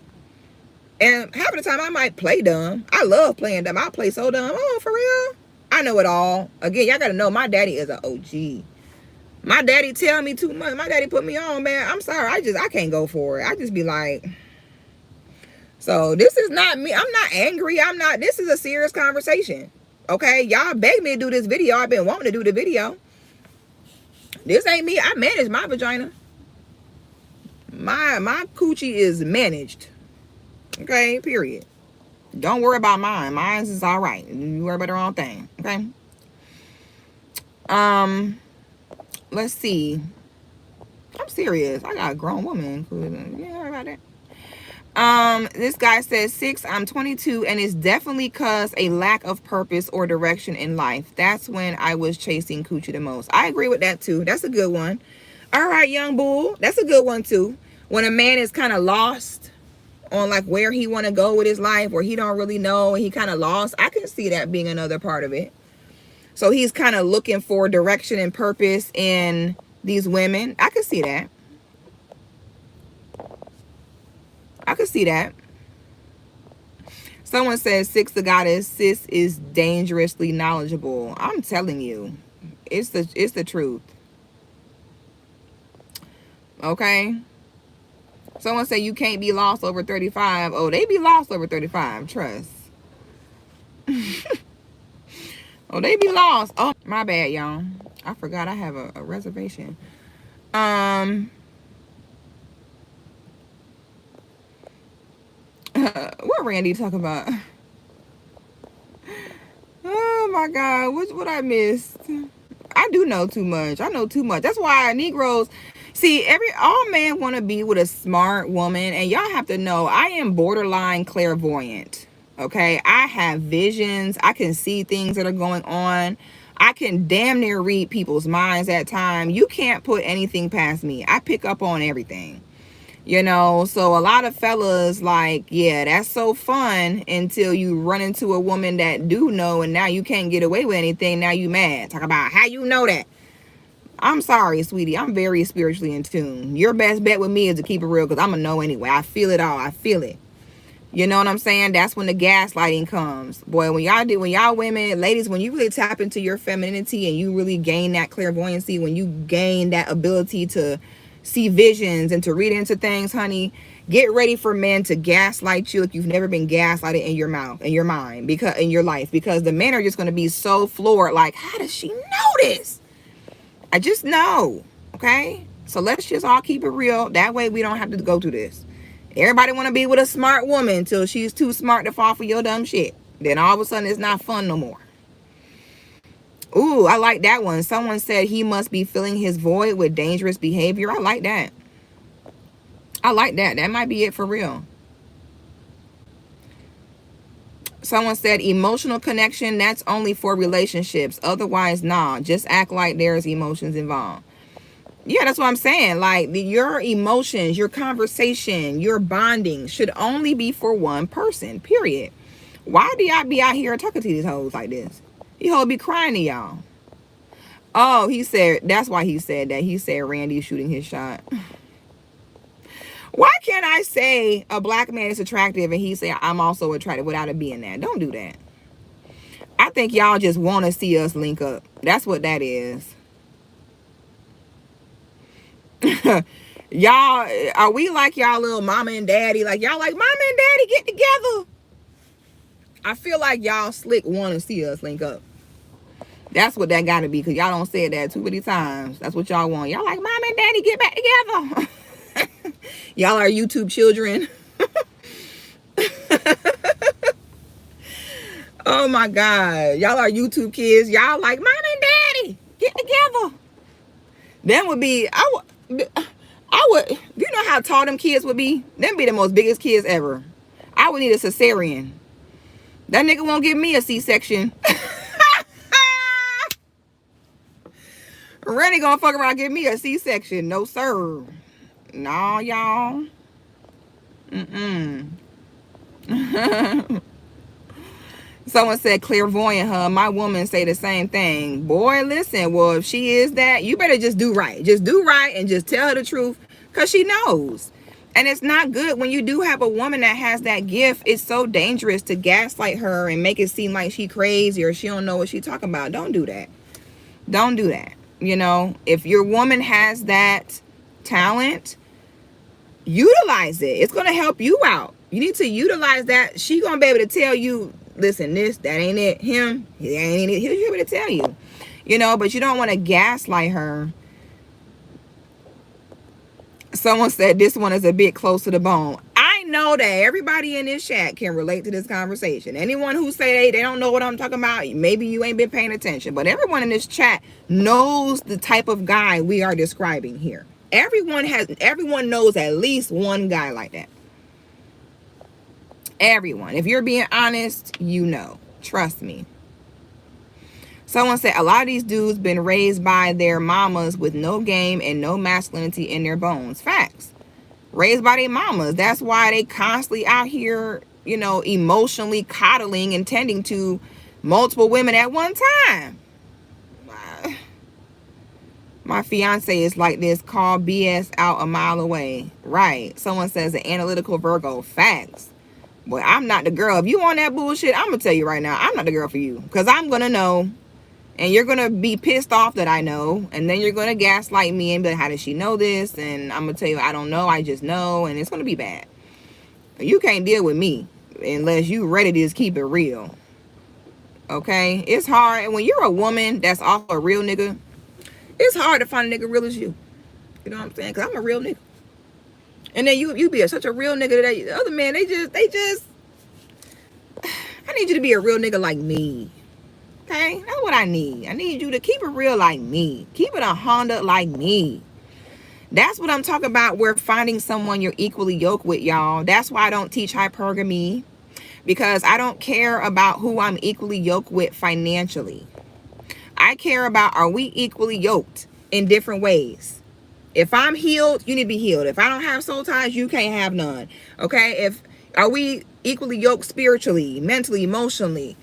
And half of the time I might play dumb. I love playing dumb. I play so dumb. Oh, for real? I know it all. Again, y'all gotta know my daddy is an OG. My daddy tell me too much. My daddy put me on, man. I'm sorry. I can't go for it. I just be like, so this is not me. I'm not angry. This is a serious conversation. Okay. Y'all begged me to do this video. I've been wanting to do the video. This ain't me. I manage my vagina. My coochie is managed. Okay. Period. Don't worry about mine. Mine's is all right. You worry about the wrong thing. Okay. Let's see. I'm serious. I got a grown woman. Yeah, worry about that. This guy says 6. I'm 22, and it's definitely cause a lack of purpose or direction in life. That's when I was chasing coochie the most. I agree with that too. That's a good one. All right, young bull. That's a good one too. When a man is kind of lost on like where he want to go with his life, or he don't really know and he kind of lost, I can see that being another part of it. So he's kind of looking for direction and purpose in these women. I can see that. I can see that. Someone says 6 the goddess, sis is dangerously knowledgeable. I'm telling you, it's the truth. Okay. Someone say you can't be lost over 35. Oh, they be lost over 35. Trust. Oh, they be lost. Oh, my bad, y'all. I forgot I have a reservation. What Randy talking about? Oh my God, what I missed? I do know too much. I know too much. That's why Negroes see all men want to be with a smart woman, and y'all have to know I am borderline clairvoyant. Okay, I have visions. I can see things that are going on. I can damn near read people's minds at time. You can't put anything past me. I pick up on everything. You know, so a lot of fellas like, yeah, that's so fun until you run into a woman that do know, and now you can't get away with anything. Now you mad. Talk about how you know that. I'm sorry, sweetie. I'm very spiritually in tune. Your best bet with me is to keep it real, because I'm going to know anyway. I feel it all. I feel it. You know what I'm saying? That's when the gaslighting comes. Boy, when y'all women, ladies, when you really tap into your femininity and you really gain that clairvoyancy, when you gain that ability to see visions and to read into things, honey, Get ready for men to gaslight you like you've never been gaslighted in your mind, because in your life, because the men are just going to be so floored. Like, how does she know this? I just know. Okay. So let's just all keep it real. That way we don't have to go through this. Everybody want to be with a smart woman until she's too smart to fall for your dumb shit. Then all of a sudden it's not fun no more. Ooh, I like that one. Someone said he must be filling his void with dangerous behavior. I like that. I like that. That might be it for real. Someone said emotional connection, that's only for relationships. Otherwise, nah. Just act like there's emotions involved. Yeah, that's what I'm saying. Like, your emotions, your conversation, your bonding should only be for one person, period. Why do y'all be out here talking to these hoes like this? You hoes be crying to y'all. Oh, he said, that's why he said that. He said Randy's shooting his shot. Why can't I say a black man is attractive and he say I'm also attractive without it being that? Don't do that. I think y'all just want to see us link up. That's what that is. Y'all, are we like y'all little mama and daddy? Like, y'all like, mama and daddy, get together. I feel like y'all slick want to see us link up. That's what that got to be, because y'all don't say that too many times. That's what y'all want. Y'all like, mama and daddy, get back together. Y'all are YouTube children. Oh my God. Y'all are YouTube kids. Y'all like, mama and daddy, get together. That would be, I would, do you know how tall them kids would be? Them be the most biggest kids ever. I would need a cesarean. That nigga won't give me a C-section. Randy gonna fuck around and give me a C-section. No, sir. Nah, y'all. Someone said clairvoyant, huh? My woman say the same thing. Boy, listen, well, if she is that, you better just do right. Just do right and just tell her the truth, because she knows. And it's not good when you do have a woman that has that gift. It's so dangerous to gaslight her and make it seem like she crazy or she don't know what she talking about. Don't do that. Don't do that. You know, if your woman has that talent, utilize it. It's going to help you out. You need to utilize that. She going to be able to tell you, listen, this, that ain't it. Him, he ain't it. He'll be able to tell you, you know, but you don't want to gaslight her. Someone said this one is a bit close to the bone. I know that everybody in this chat can relate to this conversation. Anyone who say they don't know what I'm talking about, maybe you ain't been paying attention, but everyone in this chat knows the type of guy we are describing here. Everyone knows at least one guy like that. Everyone. If you're being honest, you know. Trust me. Someone said a lot of these dudes been raised by their mamas with no game and no masculinity in their bones. Facts. Raised by their mamas. That's why they constantly out here, you know, emotionally coddling and tending to multiple women at one time. My fiance is like this. Call BS out a mile away. Right. Someone says an analytical Virgo. Facts. But I'm not the girl. If you on that bullshit, I'm going to tell you right now, I'm not the girl for you. Because I'm going to know. And you're going to be pissed off that I know. And then you're going to gaslight me and be like, how does she know this? And I'm going to tell you, I don't know. I just know. And it's going to be bad. You can't deal with me unless you ready to just keep it real. Okay? It's hard. And when you're a woman that's also a real nigga, it's hard to find a nigga real as you. You know what I'm saying? Because I'm a real nigga. And then you be such a real nigga that the other men, they just, I need you to be a real nigga like me. Okay? That's what I need. I need you to keep it real like me. Keep it a Honda like me. That's what I'm talking about. We're finding someone you're equally yoked with, y'all. That's why I don't teach hypergamy. Because I don't care about who I'm equally yoked with financially. I care about, are we equally yoked in different ways? If I'm healed, you need to be healed. If I don't have soul ties, you can't have none. Okay? Are we equally yoked spiritually, mentally, emotionally?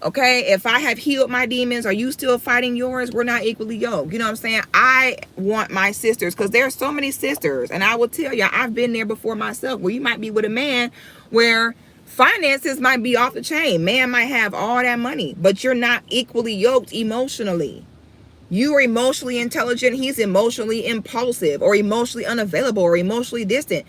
Okay? If I have healed my demons, are you still fighting yours? We're not equally yoked. You know what I'm saying? I want my sisters, because there are so many sisters. And I will tell you, I've been there before myself, where you might be with a man where finances might be off the chain. Man might have all that money, but you're not equally yoked emotionally. You are emotionally intelligent. He's emotionally impulsive or emotionally unavailable or emotionally distant.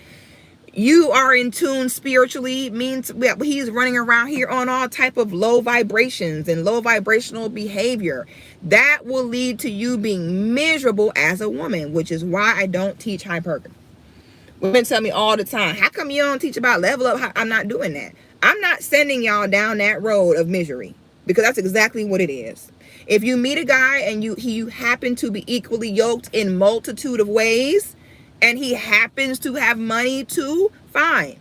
You are in tune spiritually, means he's running around here on all type of low vibrations and low vibrational behavior. That will lead to you being miserable as a woman, which is why I don't teach hypergamy. Women tell me all the time, how come you don't teach about level up? I'm not doing that. I'm not sending y'all down that road of misery, because that's exactly what it is. If you meet a guy and you happen to be equally yoked in multitude of ways, and he happens to have money too, fine.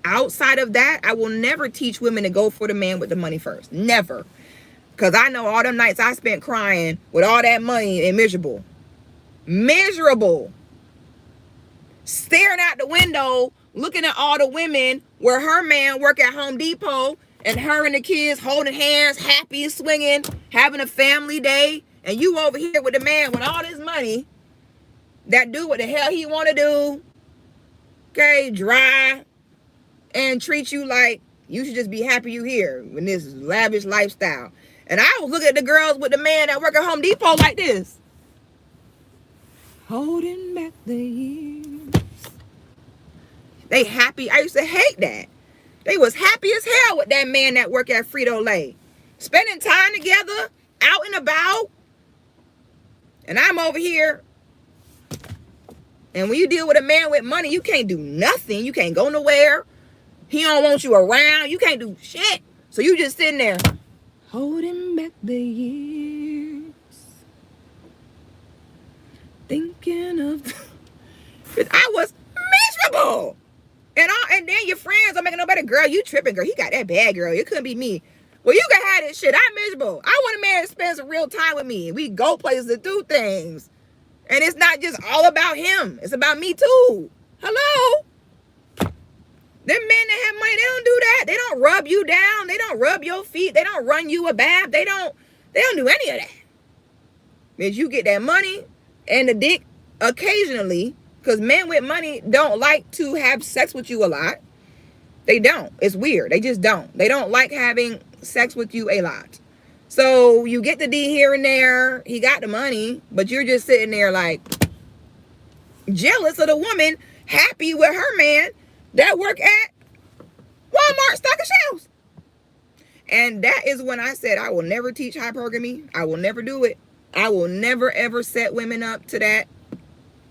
Outside of that, I will never teach women to go for the man with the money first. Never. Because I know all them nights I spent crying with all that money and miserable. Miserable. Staring out the window, looking at all the women where her man work at Home Depot, and her and the kids holding hands, happy, swinging, having a family day. And you over here with the man with all this money that do what the hell he want to do, okay, dry, and treat you like you should just be happy you here in this lavish lifestyle. And I was looking at the girls with the man that work at Home Depot like this, holding back the years. They happy. I used to hate that. They was happy as hell with that man that work at Frito-Lay, spending time together, out and about. And I'm over here. And when you deal with a man with money, you can't do nothing. You can't go nowhere. He don't want you around. You can't do shit. So you just sitting there, holding back the years, thinking of. I was miserable. And then your friends are making no better. Girl, you tripping, girl. He got that bad, girl. It couldn't be me. Well, you can have this shit. I'm miserable. I want a man to spend some real time with me. We go places to do things. And it's not just all about him. It's about me too. Hello? Them men that have money, they don't do that. They don't rub you down. They don't rub your feet. They don't run you a bath. They don't do any of that. Because you get that money and the dick occasionally. Because men with money don't like to have sex with you a lot. They don't. It's weird. They just don't. They don't like having sex with you a lot. So you get the D here and there. He got the money. But you're just sitting there like jealous of the woman happy with her man that work at Walmart stocking shelves. And that is when I said I will never teach hypergamy. I will never do it. I will never ever set women up to that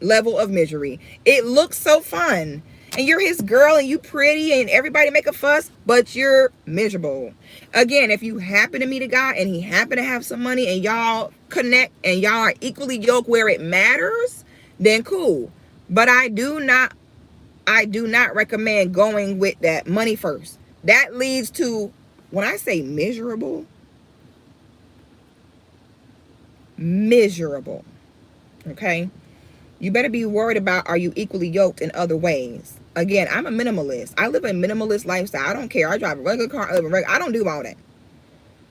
level of misery. It looks so fun, and you're his girl, and you pretty, and everybody make a fuss, but you're miserable. Again, if you happen to meet a guy and he happen to have some money and y'all connect and y'all are equally yoked where it matters, then cool. But I do not recommend going with that money first. That leads to, when I say miserable, okay? You better be worried about, are you equally yoked in other ways? Again, I'm a minimalist. I live a minimalist lifestyle. I don't care. I drive a regular car. I don't do all that.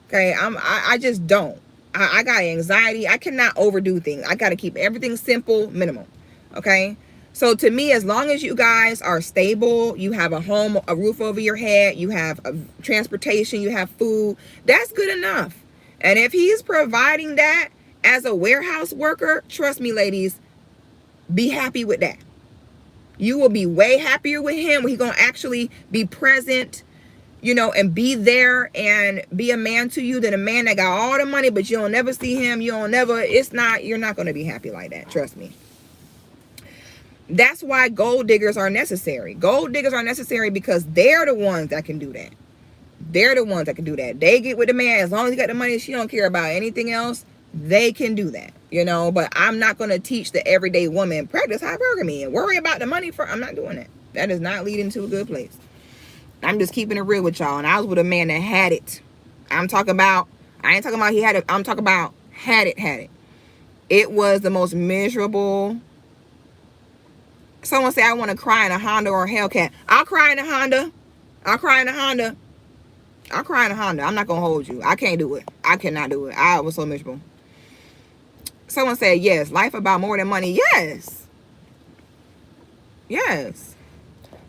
Okay, I just don't. I got anxiety. I cannot overdo things. I got to keep everything simple, minimal. Okay? So to me, as long as you guys are stable, you have a home, a roof over your head, you have transportation, you have food, that's good enough. And if he's providing that as a warehouse worker, trust me, ladies, be happy with that. You will be way happier with him when he's going to actually be present, you know, and be there and be a man to you than a man that got all the money, but you don't never see him. You're not going to be happy like that. Trust me. That's why gold diggers are necessary. Gold diggers are necessary because they're the ones that can do that. They're the ones that can do that. They get with the man. As long as he got the money, she don't care about anything else. They can do that, you know, but I'm not going to teach the everyday woman practice hypergamy and worry about the money for. I'm not doing it. That is not leading to a good place. I'm just keeping it real with y'all. And I was with a man that had it. I ain't talking about he had it. I'm talking about had it. It was the most miserable. Someone say I want to cry in a Honda or a Hellcat. I'll cry in a Honda. I'm not going to hold you. I can't do it. I cannot do it. I was so miserable. Someone said, yes, life about more than money. Yes.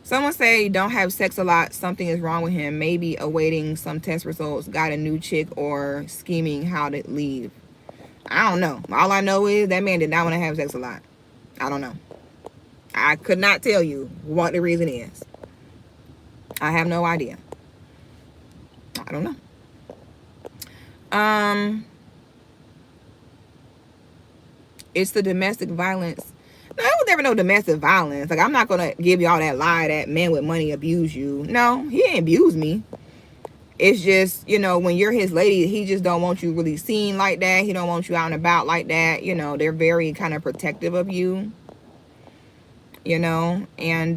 Someone say don't have sex a lot. Something is wrong with him. Maybe awaiting some test results. Got a new chick or scheming how to leave. I don't know. All I know is that man did not want to have sex a lot. I don't know. I could not tell you what the reason is. I have no idea. I don't know. It's the domestic violence. No, there was never no domestic violence. Like, I'm not gonna give y'all that lie that men with money abuse you. No, he didn't abuse me. It's just, you know, when you're his lady, he just don't want you really seen like that. He don't want you out and about like that. You know, they're very kind of protective of you. You know, and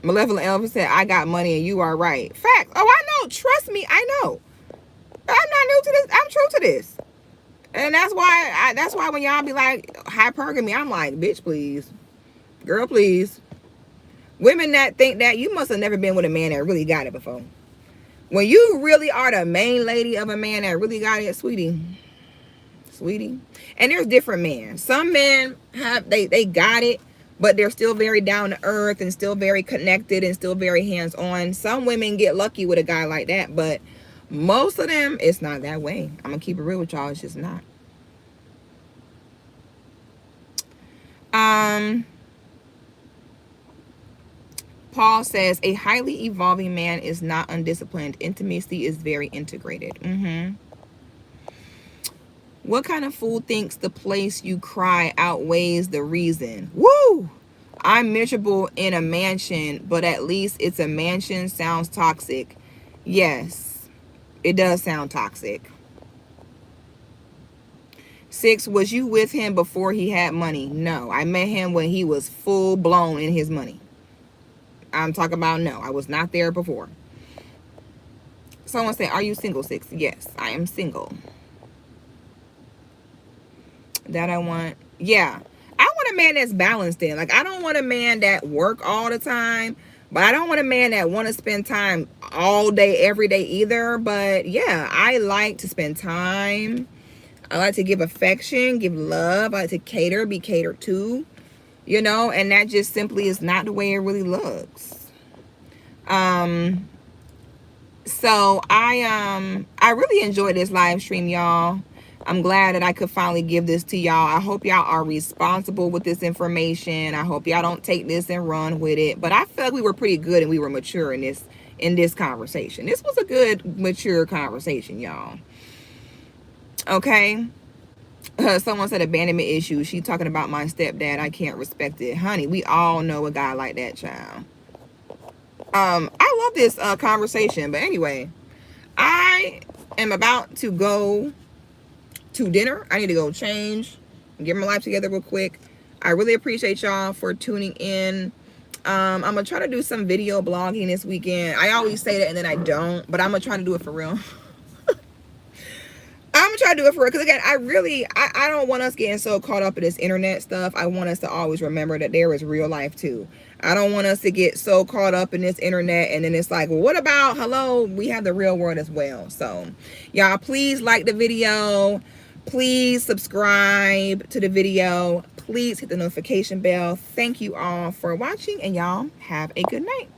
Malevolent Elvis said, I got money and you are right. Fact. Oh, I know. Trust me, I know. I'm not new to this. I'm true to this. And that's why when y'all be like hypergamy, I'm like, bitch, please. Girl, please. Women that think that, you must have never been with a man that really got it before. When you really are the main lady of a man that really got it, sweetie. And there's different men. Some men have, they got it, but they're still very down to earth and still very connected and still very hands-on. Some women get lucky with a guy like that, but most of them, it's not that way. I'm gonna keep it real with y'all. It's just not. Paul says, a highly evolving man is not undisciplined. Intimacy is very integrated. What kind of fool thinks the place you cry outweighs the reason? Woo! I'm miserable in a mansion, but at least it's a mansion. Sounds toxic. Yes, it does sound toxic. 6, was you with him before he had money? No, I met him when he was full blown in his money. I'm talking about no, I was not there before. Someone said, are you single, 6? Yes, I am single. That I want. Yeah, I want a man that's balanced in. Like, I don't want a man that work all the time, but I don't want a man that want to spend time all day, every day either. But yeah, I like to spend time. I like to give affection, give love. I like to cater, be catered to, you know, and that just simply is not the way it really looks. So I really enjoyed this live stream, y'all. I'm glad that I could finally give this to y'all. I hope y'all are responsible with this information. I hope y'all don't take this and run with it. But I felt we were pretty good and we were mature in this conversation. This was a good, mature conversation, y'all. Okay. Someone said abandonment issues. She talking about my stepdad. I can't respect it. Honey, we all know a guy like that, child. I love this conversation. But anyway, I am about to go to dinner. I need to go change and get my life together real quick. I really appreciate y'all for tuning in. I'm gonna try to do some video blogging this weekend. I always say that and then I don't, but I'm gonna try to do it for real. I'm gonna try to do it for real, because again, I don't want us getting so caught up in this internet stuff. I want us to always remember that there is real life too. I don't want us to get so caught up in this internet and then it's like, well, what about, hello, we have the real world as well. So y'all, please like the video. Please subscribe to the video. Please hit the notification bell. Thank you all for watching, and y'all have a good night.